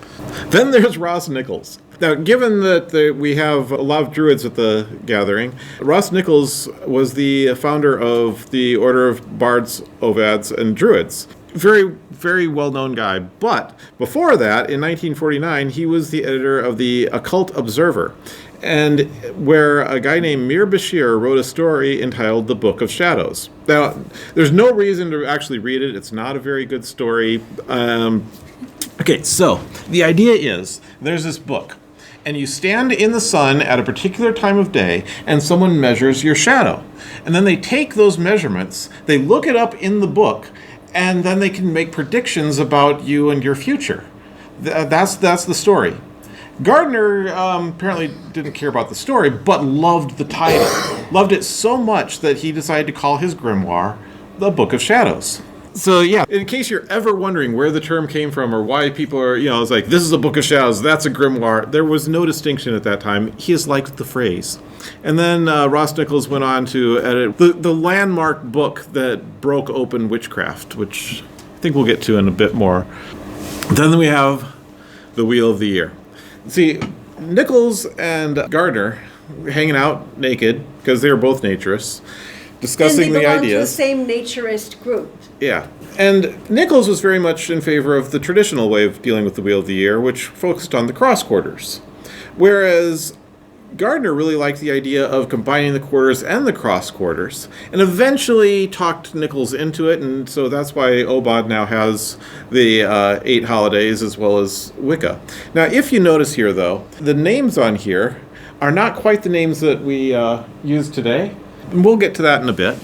Then there's Ross Nichols. Now, given that we have a lot of Druids at the gathering, Ross Nichols was the founder of the Order of Bards, Ovads, and Druids. Very, very well-known guy. But before that, in 1949, he was the editor of the Occult Observer, and where a guy named Mir Bashir wrote a story entitled The Book of Shadows. Now, there's no reason to actually read it. It's not a very good story. Okay, so the idea is there's this book, and you stand in the sun at a particular time of day, and someone measures your shadow. And then they take those measurements, they look it up in the book, and then they can make predictions about you and your future. That's the story. Gardner apparently didn't care about the story, but loved the title. Loved it so much that he decided to call his grimoire The Book of Shadows. So yeah, in case you're ever wondering where the term came from or why people are, it's like, this is a Book of Shadows, that's a grimoire, there was no distinction at that time. He just liked the phrase. And then Ross Nichols went on to edit the landmark book that broke open witchcraft, which I think we'll get to in a bit more. Then we have The Wheel of the Year. See, Nichols and Gardner hanging out naked, because they were both naturists, discussing the ideas. And they belong to the same naturist group. Yeah. And Nichols was very much in favor of the traditional way of dealing with the Wheel of the Year, which focused on the cross quarters. Whereas Gardner really liked the idea of combining the quarters and the cross quarters, and eventually talked Nichols into it, and so that's why Obod now has the 8 holidays as well as Wicca. Now, if you notice here, though, the names on here are not quite the names that we use today. And we'll get to that in a bit.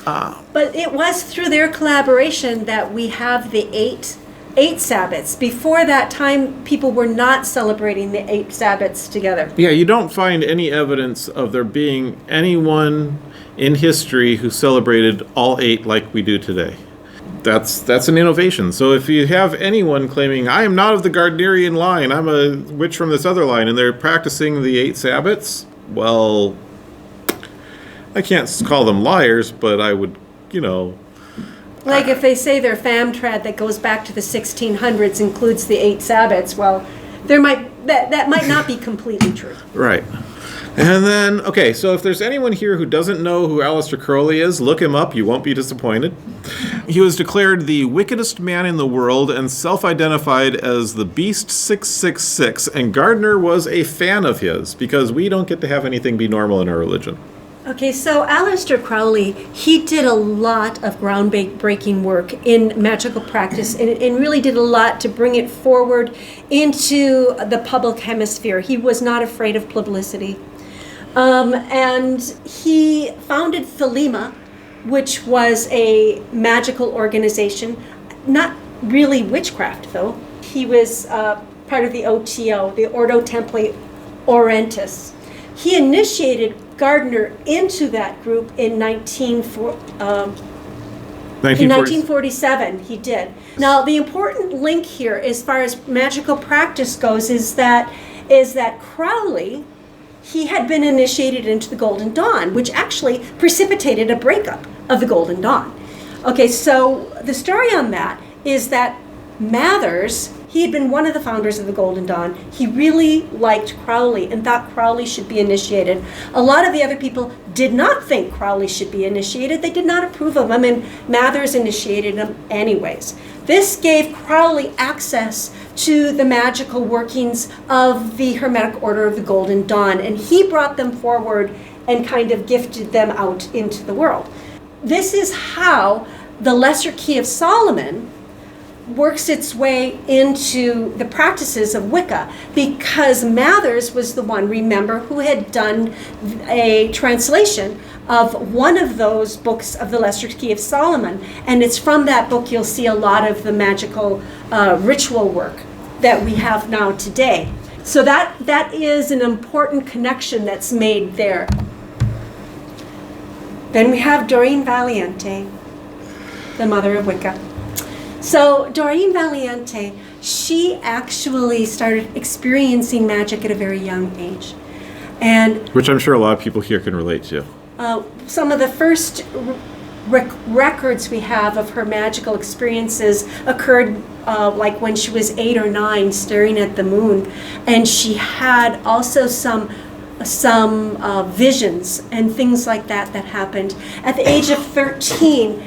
But it was through their collaboration that we have the eight Sabbats. Before that time, people were not celebrating the 8 Sabbats together. Yeah, you don't find any evidence of there being anyone in history who celebrated all 8 like we do today. That's an innovation. So if you have anyone claiming, I am not of the Gardnerian line, I'm a witch from this other line, and they're practicing the 8 Sabbats, well, I can't call them liars, but I would, Like if they say their famtrad that goes back to the 1600s includes the 8 Sabbats, well, that might not be completely true. Right. And then, okay, so if there's anyone here who doesn't know who Aleister Crowley is, look him up. You won't be disappointed. He was declared the wickedest man in the world and self-identified as the Beast 666, and Gardner was a fan of his, because we don't get to have anything be normal in our religion. Okay, so Aleister Crowley, he did a lot of groundbreaking work in magical practice and really did a lot to bring it forward into the public hemisphere. He was not afraid of publicity. And he founded Thelema, which was a magical organization, not really witchcraft though. He was part of the OTO, the Ordo Templi Orientis. He initiated Gardner into that group in 1947. He did. Now, the important link here, as far as magical practice goes, is that Crowley, he had been initiated into the Golden Dawn, which actually precipitated a breakup of the Golden Dawn. Okay, so the story on that is that Mathers, he had been one of the founders of the Golden Dawn. He really liked Crowley and thought Crowley should be initiated. A lot of the other people did not think Crowley should be initiated. They did not approve of him, and Mathers initiated him anyways. This gave Crowley access to the magical workings of the Hermetic Order of the Golden Dawn, and he brought them forward and kind of gifted them out into the world. This is how the Lesser Key of Solomon works its way into the practices of Wicca, because Mathers was the one, remember, who had done a translation of one of those books of the Lesser Key of Solomon. And it's from that book you'll see a lot of the magical ritual work that we have now today. So that is an important connection that's made there. Then we have Doreen Valiente, the mother of Wicca. So Doreen Valiente, she actually started experiencing magic at a very young age. And which I'm sure a lot of people here can relate to. Some of the first records we have of her magical experiences occurred like when she was 8 or 9, staring at the moon. And she had also some visions and things like that happened. At the age of 13,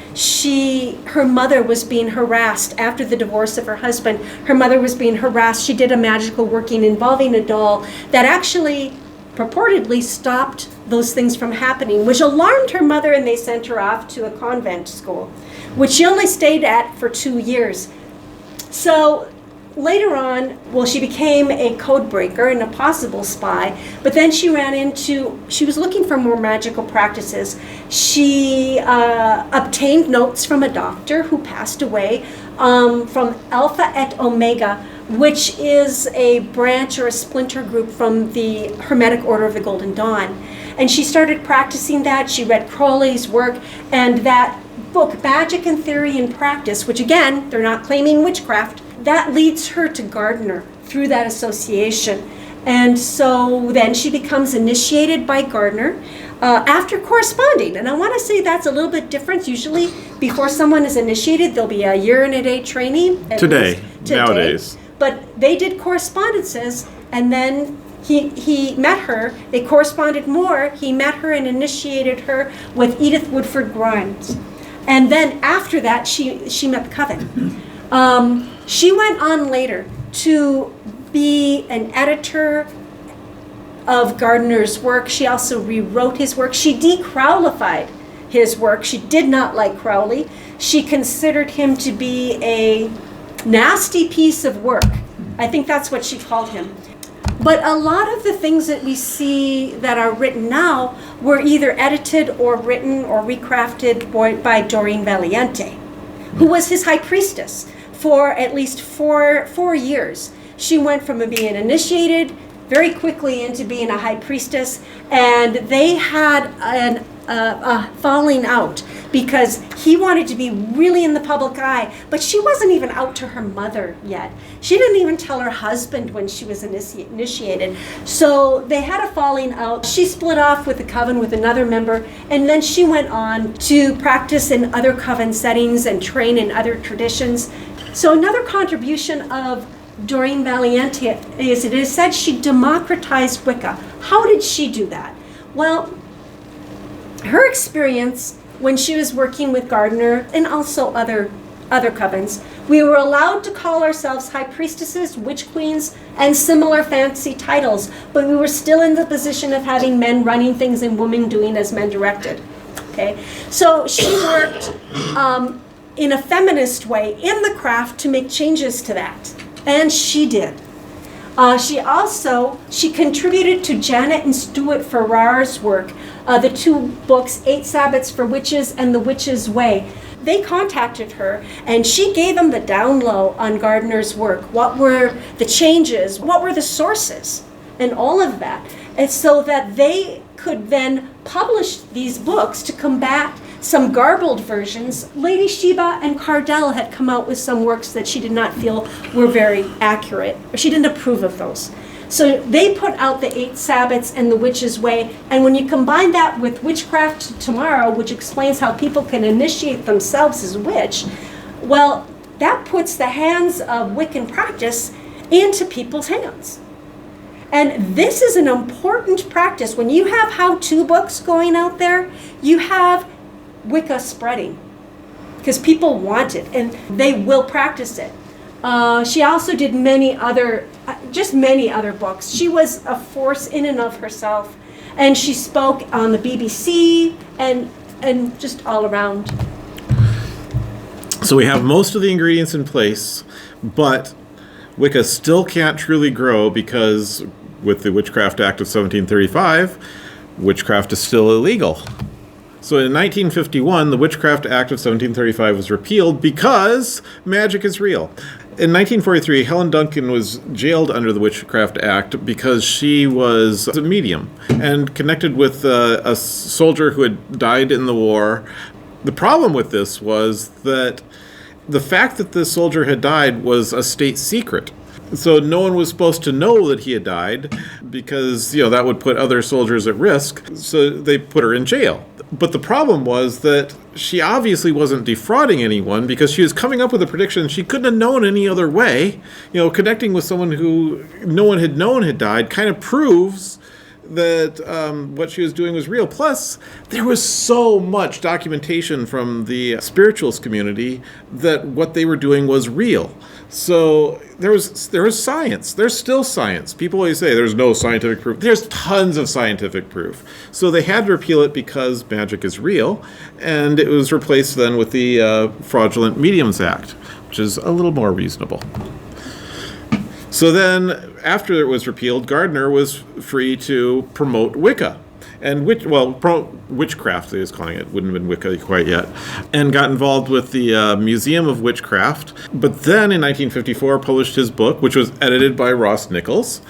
her mother was being harassed after the divorce of her husband. Her mother was being harassed. She did a magical working involving a doll that actually purportedly stopped those things from happening, which alarmed her mother, and they sent her off to a convent school, which she only stayed at for 2 years. So later on, she became a code breaker and a possible spy, but then she was looking for more magical practices. She obtained notes from a doctor who passed away from Alpha et Omega, which is a branch or a splinter group from the Hermetic Order of the Golden Dawn. And she started practicing that. She read Crowley's work, and that book, Magic and Theory and Practice, which again, they're not claiming witchcraft, that leads her to Gardner through that association. And so then she becomes initiated by Gardner after corresponding. And I want to say that's a little bit different. Usually before someone is initiated, there'll be a year and a day training. Today, nowadays. But they did correspondences, and then he met her. They corresponded more. He met her and initiated her with Edith Woodford Grimes. And then after that, she met the coven. She went on later to be an editor of Gardner's work. She also rewrote his work. She decrowlified his work. She did not like Crowley. She considered him to be a nasty piece of work. I think that's what she called him. But a lot of the things that we see that are written now were either edited or written or recrafted by Doreen Valiente, who was his high priestess for at least four years. She went from being initiated very quickly into being a high priestess, and they had a falling out because he wanted to be really in the public eye, but she wasn't even out to her mother yet. She didn't even tell her husband when she was initiated. So they had a falling out. She split off with the coven with another member, and then she went on to practice in other coven settings and train in other traditions. So another contribution of Doreen Valiente is it is said she democratized Wicca. How did she do that? Well, her experience when she was working with Gardner and also other covens, we were allowed to call ourselves high priestesses, witch queens, and similar fancy titles, but we were still in the position of having men running things and women doing as men directed. Okay, so she worked in a feminist way in the craft to make changes to that, and she did. She contributed to Janet and Stuart Farrar's work, the 2 books, 8 Sabbats for Witches and The Witch's Way. They contacted her, and she gave them the down low on Gardner's work. What were the changes? What were the sources? And all of that. And so that they could then publish these books to combat some garbled versions. Lady Sheba and Cardell had come out with some works that she did not feel were very accurate, or she didn't approve of those. So they put out the 8 Sabbats and The Witch's Way, and when you combine that with Witchcraft Tomorrow, which explains how people can initiate themselves as witch, well, that puts the hands of Wiccan practice into people's hands. And this is an important practice. When you have how-to books going out there, you have Wicca spreading because people want it and they will practice it. She also did many other books. She was a force in and of herself, and she spoke on the BBC and just all around. So we have most of the ingredients in place, but Wicca still can't truly grow because with the Witchcraft Act of 1735, witchcraft is still illegal. So in 1951, the Witchcraft Act of 1735 was repealed because magic is real. In 1943, Helen Duncan was jailed under the Witchcraft Act because she was a medium and connected with a soldier who had died in the war. The problem with this was that the fact that this soldier had died was a state secret. So no one was supposed to know that he had died because, that would put other soldiers at risk. So they put her in jail. But the problem was that she obviously wasn't defrauding anyone because she was coming up with a prediction she couldn't have known any other way. Connecting with someone who no one had known had died kind of proves that what she was doing was real. Plus, there was so much documentation from the spiritualist community that what they were doing was real. So there was science. There's still science. People always say there's no scientific proof. There's tons of scientific proof. So they had to repeal it because magic is real, and it was replaced then with the Fraudulent Mediums Act, which is a little more reasonable. So then, after it was repealed, Gardner was free to promote Wicca. And witchcraft, they was calling it, wouldn't have been Wicca quite yet, and got involved with the Museum of Witchcraft. But then in 1954 published his book, which was edited by Ross Nichols.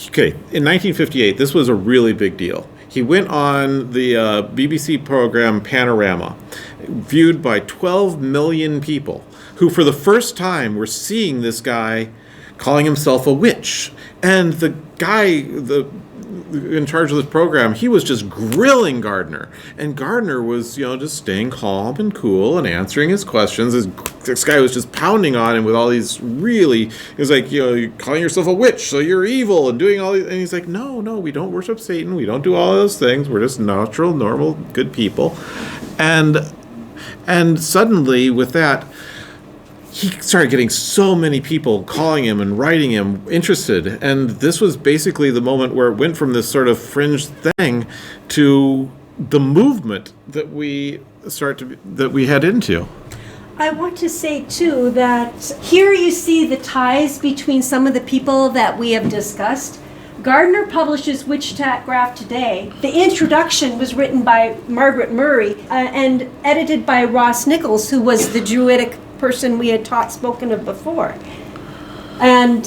Okay, in 1958, this was a really big deal. He went on the BBC program Panorama, viewed by 12 million people, who for the first time were seeing this guy calling himself a witch. And the guy, in charge of this program, he was just grilling Gardner. And Gardner was, just staying calm and cool and answering his questions. This guy was just pounding on him with all these he was like, you're calling yourself a witch, so you're evil, and doing all these. And he's like, no, we don't worship Satan. We don't do all those things. We're just natural, normal, good people. And suddenly, with that, he started getting so many people calling him and writing him interested. And this was basically the moment where it went from this sort of fringe thing to the movement that we head into. I want to say, too, that here you see the ties between some of the people that we have discussed. Gardner publishes Witchcraft Today. The introduction was written by Margaret Murray and edited by Ross Nichols, who was the Druidic person we had spoken of before. And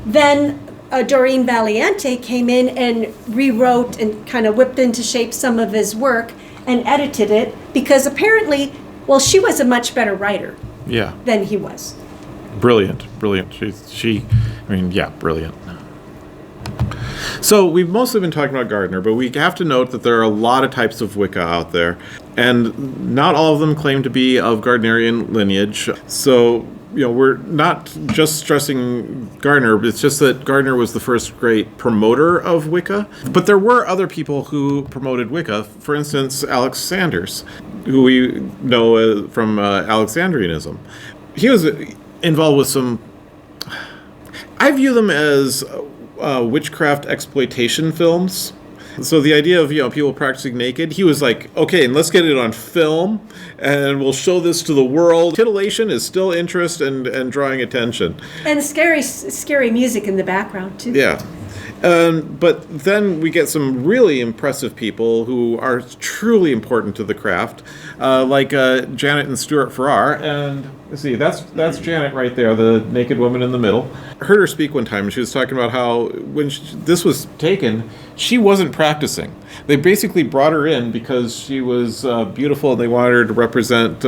then Doreen Valiente came in and rewrote and kind of whipped into shape some of his work and edited it because apparently, she was a much better writer than he was. Brilliant. Brilliant. So we've mostly been talking about Gardner, but we have to note that there are a lot of types of Wicca out there, and not all of them claim to be of Gardnerian lineage. So, we're not just stressing Gardner, it's just that Gardner was the first great promoter of Wicca. But there were other people who promoted Wicca. For instance, Alex Sanders, who we know from Alexandrianism. He was involved with some... I view them as witchcraft exploitation films. So the idea of people practicing naked, he was like, okay, and let's get it on film, and we'll show this to the world. Titillation is still interest and drawing attention. And scary music in the background, too. Yeah. But then we get some really impressive people who are truly important to the craft, like Janet and Stuart Farrar. And let's see, that's Janet right there, the naked woman in the middle. I heard her speak one time, and she was talking about how when this was taken, she wasn't practicing. They basically brought her in because she was beautiful and they wanted her to represent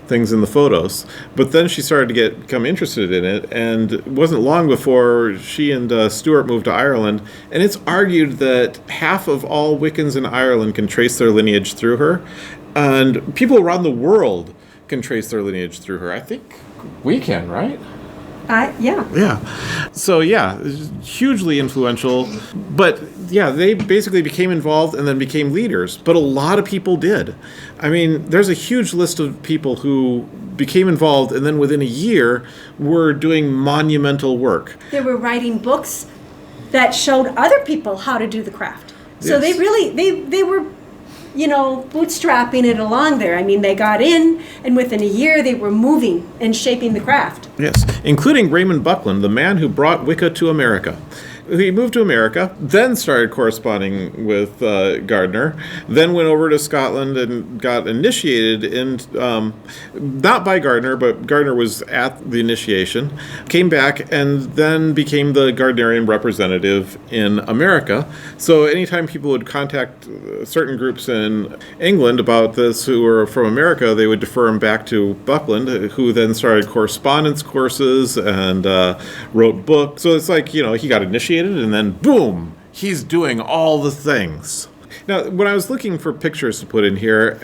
things in the photos. But then she started to become interested in it, and it wasn't long before she and Stuart moved to Ireland. And it's argued that half of all Wiccans in Ireland can trace their lineage through her, and people around the world can trace their lineage through her. I think we can, right? Yeah. Yeah. So, hugely influential. But, they basically became involved and then became leaders. But a lot of people did. I mean, there's a huge list of people who became involved and then within a year were doing monumental work. They were writing books that showed other people how to do the craft. So they really, they were bootstrapping it along there. I mean, they got in, and within a year, they were moving and shaping the craft. Yes, including Raymond Buckland, the man who brought Wicca to America. He moved to America, then started corresponding with Gardner, then went over to Scotland and got initiated in, not by Gardner, but Gardner was at the initiation, came back, and then became the Gardnerian representative in America. So anytime people would contact certain groups in England about this who were from America, they would defer them back to Buckland, who then started correspondence courses and wrote books. So it's like, he got initiated, and then boom, he's doing all the things. Now, when I was looking for pictures to put in here,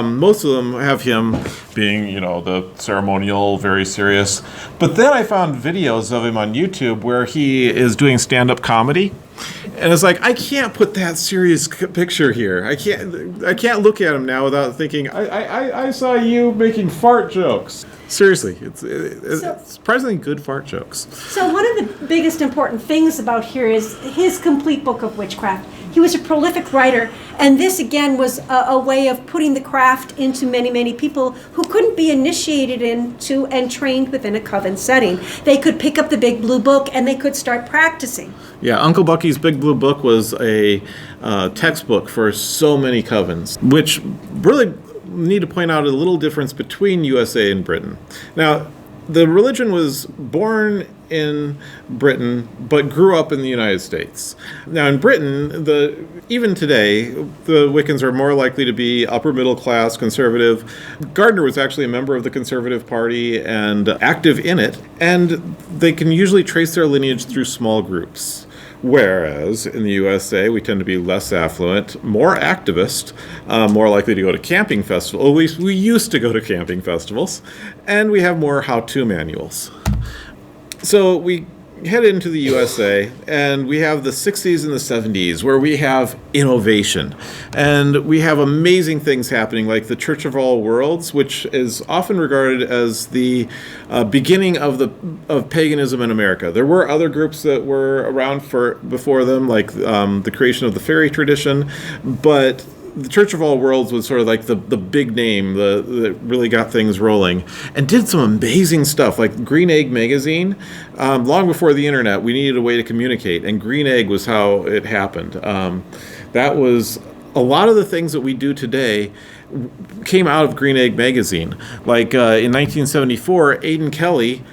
most of them have him being, the ceremonial, very serious. But then I found videos of him on YouTube where he is doing stand-up comedy. And it's like, I can't put that serious picture here. I can't look at him now without thinking, I saw you making fart jokes. Seriously, it's surprisingly good fart jokes. So one of the biggest important things about here is his complete book of witchcraft. He was a prolific writer, and this again was a way of putting the craft into many, many people who couldn't be initiated into and trained within a coven setting. They could pick up the Big Blue Book and they could start practicing. Yeah, Uncle Bucky's Big Blue Book was a textbook for so many covens, which really need to point out a little difference between USA and Britain. Now, the religion was born in Britain, but grew up in the United States. Now, in Britain, even today, the Wiccans are more likely to be upper middle class, conservative. Gardner was actually a member of the Conservative Party and active in it, and they can usually trace their lineage through small groups. Whereas in the USA, we tend to be less affluent, more activist, more likely to go to camping festivals. At least we used to go to camping festivals, and we have more how-to manuals. So we head into the USA, and we have the 60s and the 70s, where we have innovation. And we have amazing things happening, like the Church of All Worlds, which is often regarded as the beginning of paganism in America. There were other groups that were around before them, like the creation of the fairy tradition, but the Church of All Worlds was sort of like the big name that really got things rolling and did some amazing stuff, like Green Egg magazine. Long before the internet, we needed a way to communicate, and Green Egg was how it happened. That was a lot of the things that we do today came out of Green Egg magazine. Like in 1974, Aidan Kelly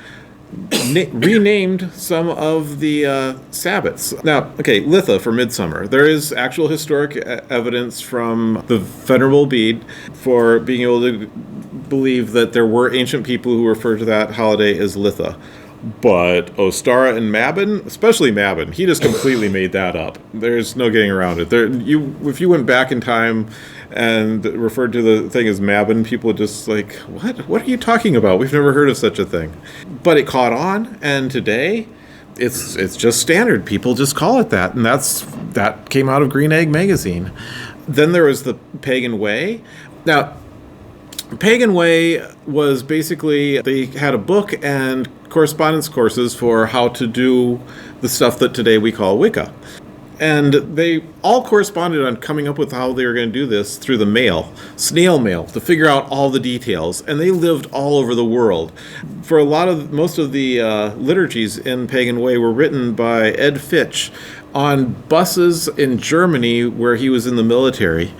renamed some of the Sabbats. Now, okay, Litha for Midsummer. There is actual historic evidence from the Venerable Bede for being able to believe that there were ancient people who referred to that holiday as Litha. But Ostara and Mabon, especially Mabon, he just completely made that up. There's no getting around it. If you went back in time and referred to the thing as Mabon, people would just like, what are you talking about? We've never heard of such a thing. But it caught on, and today it's just standard. People just call it that, and that came out of Green Egg magazine. Then there was the Pagan Way. Now, Pagan Way was basically, they had a book and correspondence courses for how to do the stuff that today we call Wicca. And they all corresponded on coming up with how they were going to do this through the mail, snail mail, to figure out all the details. And they lived all over the world. For most of the liturgies in Pagan Way were written by Ed Fitch on buses in Germany where he was in the military.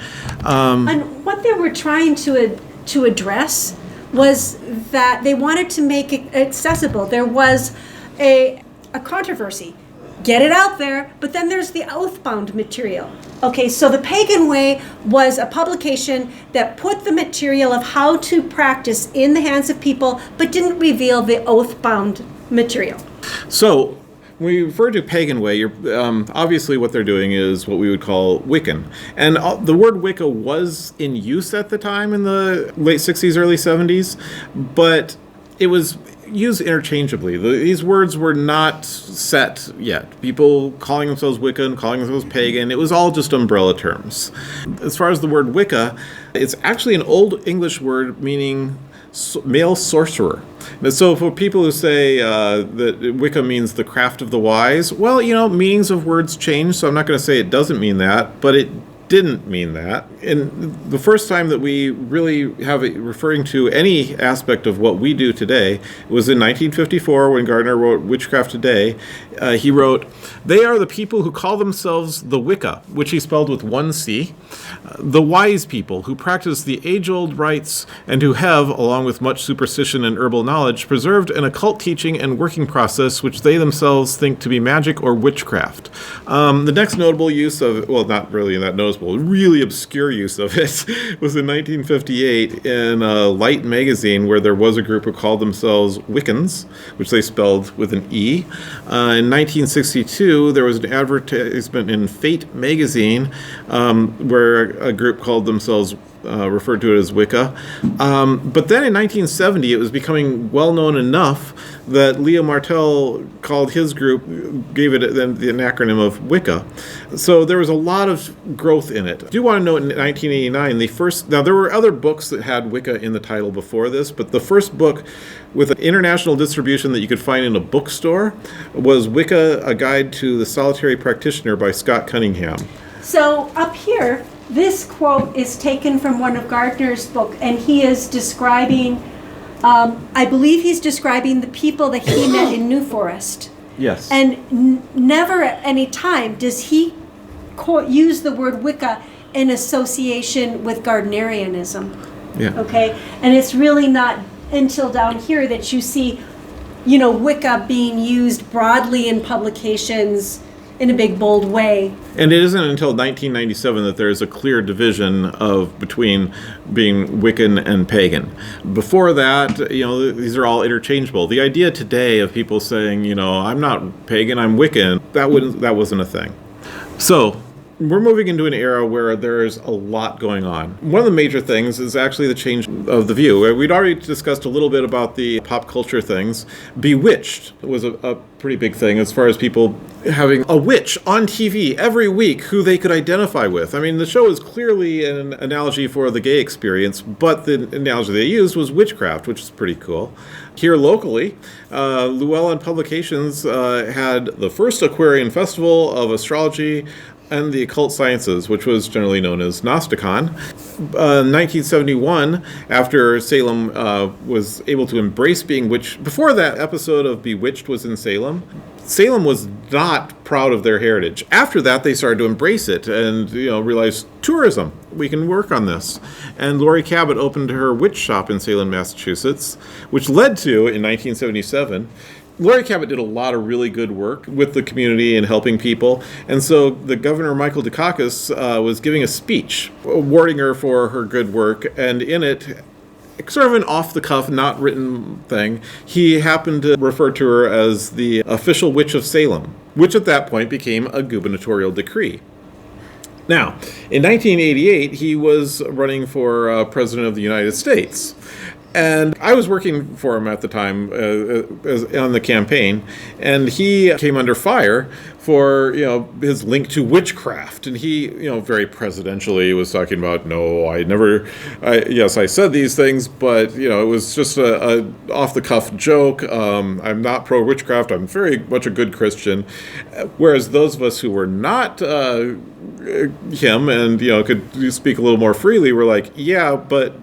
And what they were trying to address was that they wanted to make it accessible. There was a controversy. Get it out there, but then there's the oath-bound material. Okay, so the Pagan Way was a publication that put the material of how to practice in the hands of people, but didn't reveal the oath-bound material. So, when we refer to Pagan Way, obviously what they're doing is what we would call Wiccan. And the word Wicca was in use at the time in the late 60s, early 70s, but it was used interchangeably. These words were not set yet. People calling themselves Wiccan, calling themselves pagan, it was all just umbrella terms. As far as the word Wicca, it's actually an Old English word meaning male sorcerer. So for people who say that Wicca means the craft of the wise, well, meanings of words change, so I'm not going to say it doesn't mean that, but it didn't mean that. And the first time that we really have it referring to any aspect of what we do today was in 1954 when Gardner wrote Witchcraft Today. He wrote, "They are the people who call themselves the Wicca," which he spelled with one C, "the wise people who practice the age-old rites and who have, along with much superstition and herbal knowledge, preserved an occult teaching and working process which they themselves think to be magic or witchcraft." The next notable use of, well, not really that noticeable, really obscure use of it was in 1958 in Light magazine, where there was a group who called themselves Wiccans, which they spelled with an E. In 1962, there was an advertisement in Fate magazine where a group called themselves referred to it as Wicca. But then in 1970, it was becoming well known enough that Leo Martel called his group, gave it then the acronym of Wicca. So there was a lot of growth in it. I do want to note in 1989, now there were other books that had Wicca in the title before this, but the first book with an international distribution that you could find in a bookstore was Wicca, A Guide to the Solitary Practitioner by Scott Cunningham. So up here, this quote is taken from one of Gardner's book, and he is describing, I believe he's describing the people that he met in New Forest. Yes. And never at any time does he use the word Wicca in association with Gardnerianism. Yeah. Okay? And it's really not until down here that you see, Wicca being used broadly in publications in a big, bold way. And it isn't until 1997 that there is a clear division between being Wiccan and pagan. Before that, these are all interchangeable. The idea today of people saying, I'm not pagan, I'm Wiccan, that wasn't a thing. So we're moving into an era where there's a lot going on. One of the major things is actually the change of the view. We'd already discussed a little bit about the pop culture things. Bewitched was a pretty big thing as far as people having a witch on TV every week who they could identify with. I mean, the show is clearly an analogy for the gay experience, but the analogy they used was witchcraft, which is pretty cool. Here locally, Llewellyn Publications had the first Aquarian Festival of Astrology and the Occult Sciences, which was generally known as Gnosticon. 1971, after Salem was able to embrace being witched, before that episode of Bewitched was in Salem, Salem was not proud of their heritage. After that, they started to embrace it and realized tourism, we can work on this. And Laurie Cabot opened her witch shop in Salem, Massachusetts, which led to, in 1977, Laurie Cabot did a lot of really good work with the community and helping people. And so the governor, Michael Dukakis, was giving a speech awarding her for her good work. And in it, sort of an off-the-cuff, not written thing, he happened to refer to her as the official witch of Salem, which at that point became a gubernatorial decree. Now, in 1988, he was running for president of the United States. And I was working for him at the time on the campaign, and he came under fire for his link to witchcraft. And he very presidentially was talking about, I said these things, but it was just a off the cuff joke. I'm not pro witchcraft. I'm very much a good Christian. Whereas those of us who were not him and could speak a little more freely were like, yeah, but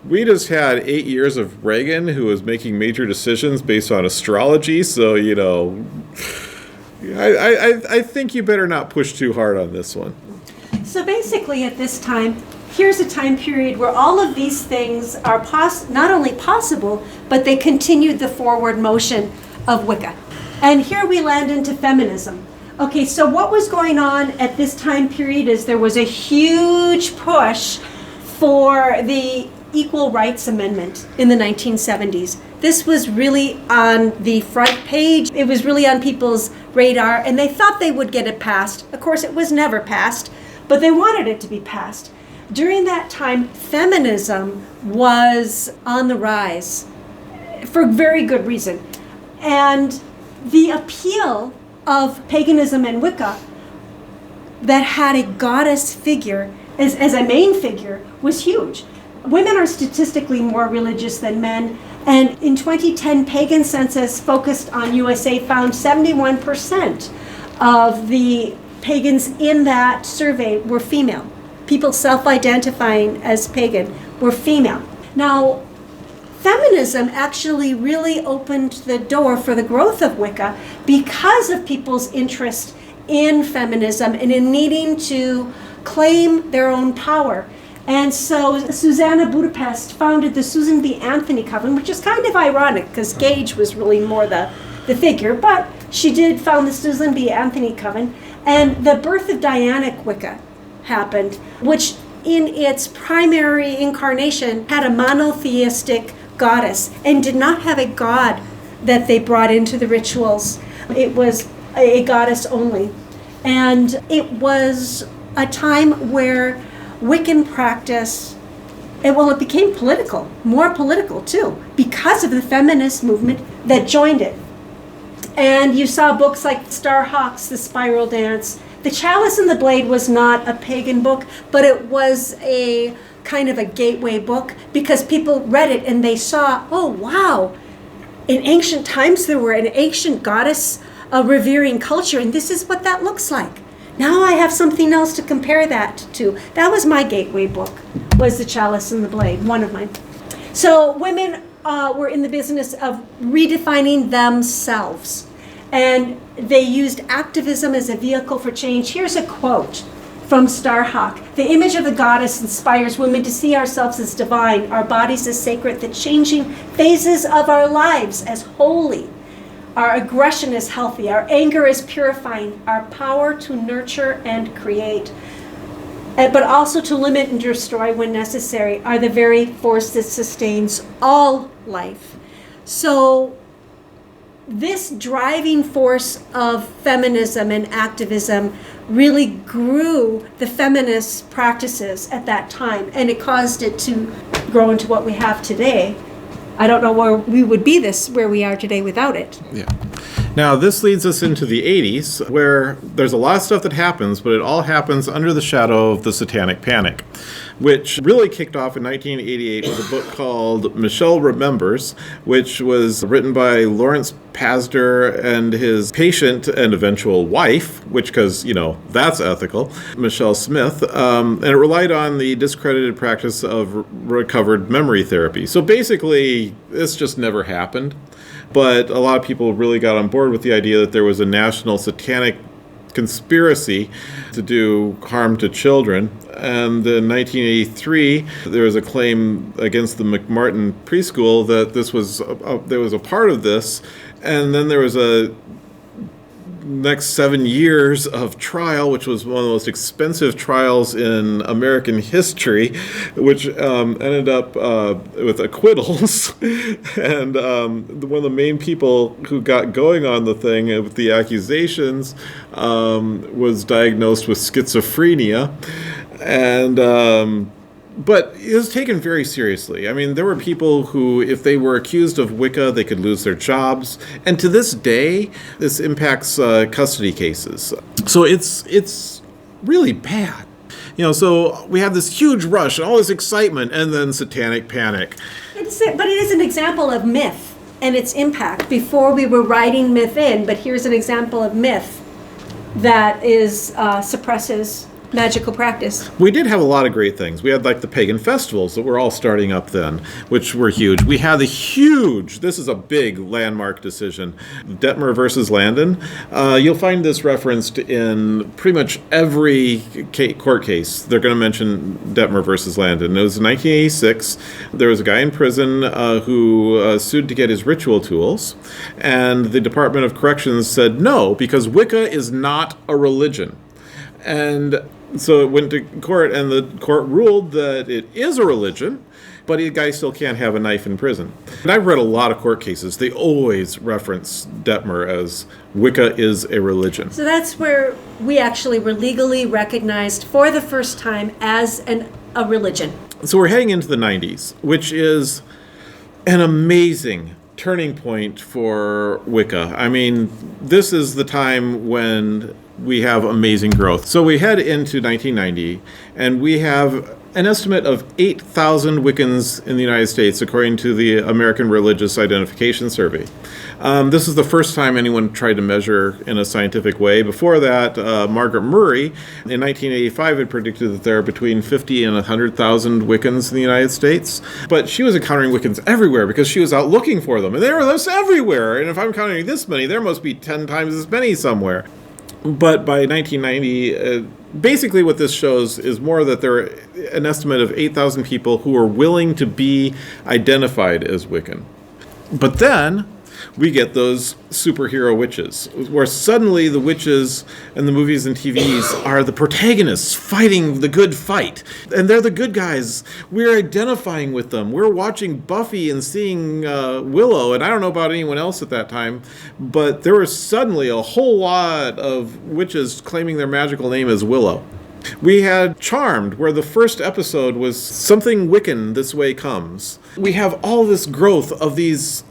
we just had 8 years of Reagan, who was making major decisions based on astrology, so, I think you better not push too hard on this one. So basically at this time, here's a time period where all of these things are not only possible, but they continued the forward motion of Wicca. And here we land into feminism. Okay, so what was going on at this time period is there was a huge push for the Equal Rights Amendment in the 1970s. This was really on the front page. It was really on people's radar, and they thought they would get it passed. Of course, it was never passed, but they wanted it to be passed. During that time, feminism was on the rise for very good reason. And the appeal of paganism and Wicca that had a goddess figure as a main figure was huge. Women are statistically more religious than men, and in 2010, pagan census focused on USA found 71% of the pagans in that survey were female. people self-identifying as pagan were female. Now, feminism actually really opened the door for the growth of Wicca because of people's interest in feminism and in needing to claim their own power. And so Susanna Budapest founded the Susan B. Anthony Coven, which is kind of ironic because Gage was really more the figure, but she did found the Susan B. Anthony Coven. And the birth of Dianic Wicca happened, which in its primary incarnation had a monotheistic goddess and did not have a god that they brought into the rituals. It was a goddess only. And it was a time where Wiccan practice, it became political, more political too, because of the feminist movement that joined it. And you saw books like Starhawk's The Spiral Dance. The Chalice and the Blade was not a pagan book, but it was a kind of a gateway book because people read it and they saw, oh wow, in ancient times there were an ancient goddess, a revering culture, and this is what that looks like. Now I have something else to compare that to. That was my gateway book, was The Chalice and the Blade, one of mine. So women were in the business of redefining themselves, and they used activism as a vehicle for change. Here's a quote from Starhawk. The image of the goddess inspires women to see ourselves as divine, our bodies as sacred, the changing phases of our lives as holy. Our aggression is healthy, our anger is purifying, our power to nurture and create, but also to limit and destroy when necessary, are the very force that sustains all life. So this driving force of feminism and activism really grew the feminist practices at that time, and it caused it to grow into what we have today. I don't know where we would be where we are today without it. Yeah. Now, this leads us into the 80s, where there's a lot of stuff that happens, but it all happens under the shadow of the Satanic Panic, which really kicked off in 1988 with a book called Michelle Remembers, which was written by Lawrence Pasder and his patient and eventual wife, which, because, that's ethical, Michelle Smith, and it relied on the discredited practice of recovered memory therapy. So basically, this just never happened. But a lot of people really got on board with the idea that there was a national satanic conspiracy to do harm to children. And in 1983, there was a claim against the McMartin preschool that there was a part of this. And then there was a next 7 years of trial, which was one of the most expensive trials in American history, which ended up with acquittals. And one of the main people who got going on the thing with the accusations was diagnosed with schizophrenia. And but it was taken very seriously. I mean, there were people who, if they were accused of Wicca, they could lose their jobs. And to this day, this impacts custody cases. So it's really bad. So we have this huge rush and all this excitement, and then Satanic Panic. But it is an example of myth and its impact. Before we were writing myth in, but here's an example of myth that suppresses magical practice. We did have a lot of great things. We had the pagan festivals that were all starting up then, which were huge. We had this is a big landmark decision, Detmer versus Landon. You'll find this referenced in pretty much every court case. They're going to mention Detmer versus Landon. It was in 1986. There was a guy in prison who sued to get his ritual tools, and the Department of Corrections said no, because Wicca is not a religion. And so it went to court, and the court ruled that it is a religion, but the guy still can't have a knife in prison. And I've read a lot of court cases. They always reference Detmer as Wicca is a religion. So that's where we actually were legally recognized for the first time as a religion. So we're heading into the 90s, which is an amazing turning point for Wicca. I mean, this is the time when we have amazing growth. So we head into 1990, and we have an estimate of 8,000 Wiccans in the United States, according to the American Religious Identification Survey. This is the first time anyone tried to measure in a scientific way. Before that, Margaret Murray in 1985 had predicted that there are between 50 and 100,000 Wiccans in the United States. But she was encountering Wiccans everywhere because she was out looking for them. And there were everywhere. And if I'm counting this many, there must be 10 times as many somewhere. But by 1990, basically what this shows is more that there are an estimate of 8,000 people who are willing to be identified as Wiccan. But then we get those superhero witches, where suddenly the witches in the movies and TVs are the protagonists fighting the good fight. And they're the good guys. We're identifying with them. We're watching Buffy and seeing Willow, and I don't know about anyone else at that time, but there was suddenly a whole lot of witches claiming their magical name as Willow. We had Charmed, where the first episode was something Wiccan, this way comes. We have all this growth of these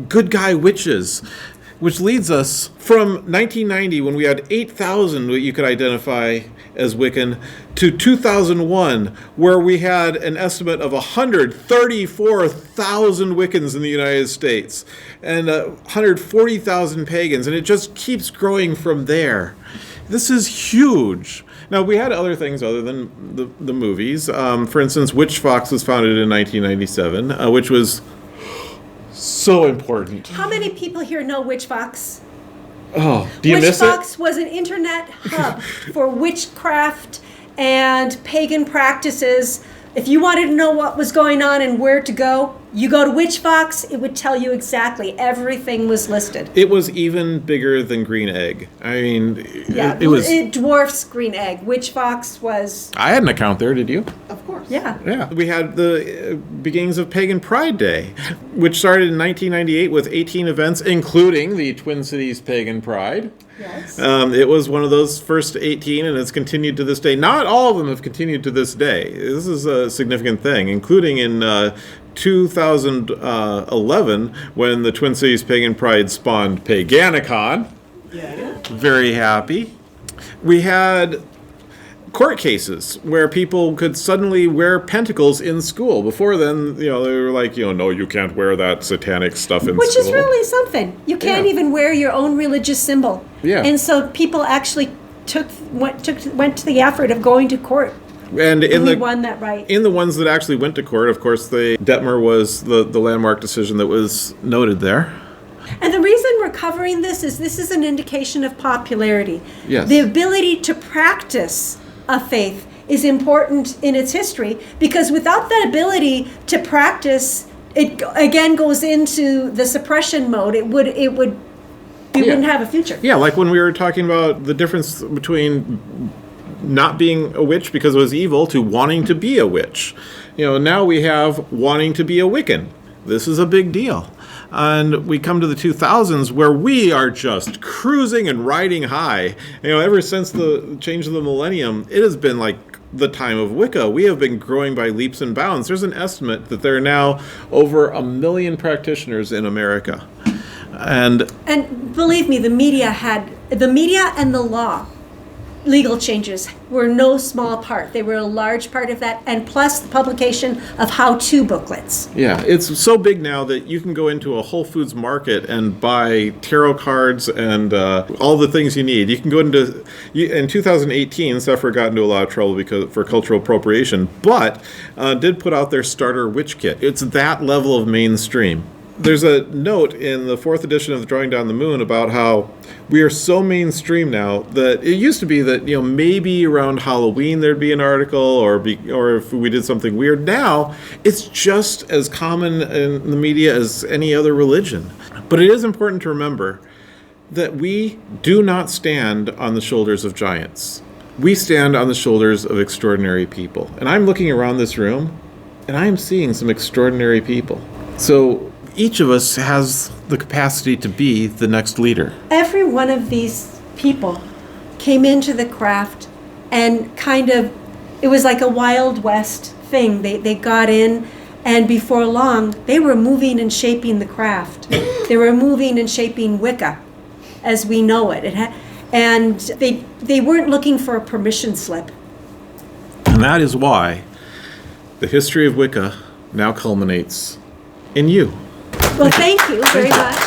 good guy witches, which leads us from 1990, when we had 8,000 that you could identify as Wiccan, to 2001, where we had an estimate of 134,000 Wiccans in the United States and 140,000 pagans, and it just keeps growing from there. This is huge. Now, we had other things other than the movies. For instance, Witch Fox was founded in 1997, which was so important. How many people here know Witch Fox? Oh, do you miss it? Witch Fox was an internet hub for witchcraft and pagan practices. If you wanted to know what was going on and where to go, you go to Witch Fox, it would tell you exactly. Everything was listed. It was even bigger than Green Egg. I mean, yeah, it dwarfs Green Egg. Witch Fox was... I had an account there, did you? Of course. Yeah. Yeah. We had the beginnings of Pagan Pride Day, which started in 1998 with 18 events, including the Twin Cities Pagan Pride. Yes. It was one of those first 18, and it's continued to this day. Not all of them have continued to this day. This is a significant thing, including in 2011, when the Twin Cities Pagan Pride spawned Paganicon. Yeah. Very happy. We had court cases where people could suddenly wear pentacles in school. Before then, they were like, no, you can't wear that satanic stuff in school. Which is really something. You can't even wear your own religious symbol. Yeah. And so people actually went to the effort of going to court. And we won that right. In the ones that actually went to court, of course, Detmer was the landmark decision that was noted there. And the reason we're covering this is an indication of popularity. Yes. The ability to practice a faith is important in its history, because without that ability to practice, it again goes into the suppression mode. It wouldn't have a future. Yeah, like when we were talking about the difference between not being a witch because it was evil to wanting to be a witch. Now we have wanting to be a Wiccan. This is a big deal. And we come to the 2000s, where we are just cruising and riding high. Ever since the change of the millennium, it has been like the time of Wicca. We have been growing by leaps and bounds. There's an estimate that there are now over 1 million practitioners in America. And believe me, the media and the law, legal changes were no small part. They were a large part of that, and plus the publication of how-to booklets. Yeah, it's so big now that you can go into a Whole Foods market and buy tarot cards and all the things you need. You can go into... In 2018, Sephora got into a lot of trouble for cultural appropriation, but did put out their starter witch kit. It's that level of mainstream. There's a note in the 4th edition of the Drawing Down the Moon about how we are so mainstream now that it used to be that maybe around Halloween there'd be an article or if we did something weird. Now it's just as common in the media as any other religion. But it is important to remember that we do not stand on the shoulders of giants. We stand on the shoulders of extraordinary people. And I'm looking around this room and I'm seeing some extraordinary people. So each of us has the capacity to be the next leader. Every one of these people came into the craft and it was like a Wild West thing. They got in, and before long, they were moving and shaping the craft. They were moving and shaping Wicca as we know it. And they weren't looking for a permission slip. And that is why The history of Wicca now culminates in you. Well, thank you very much.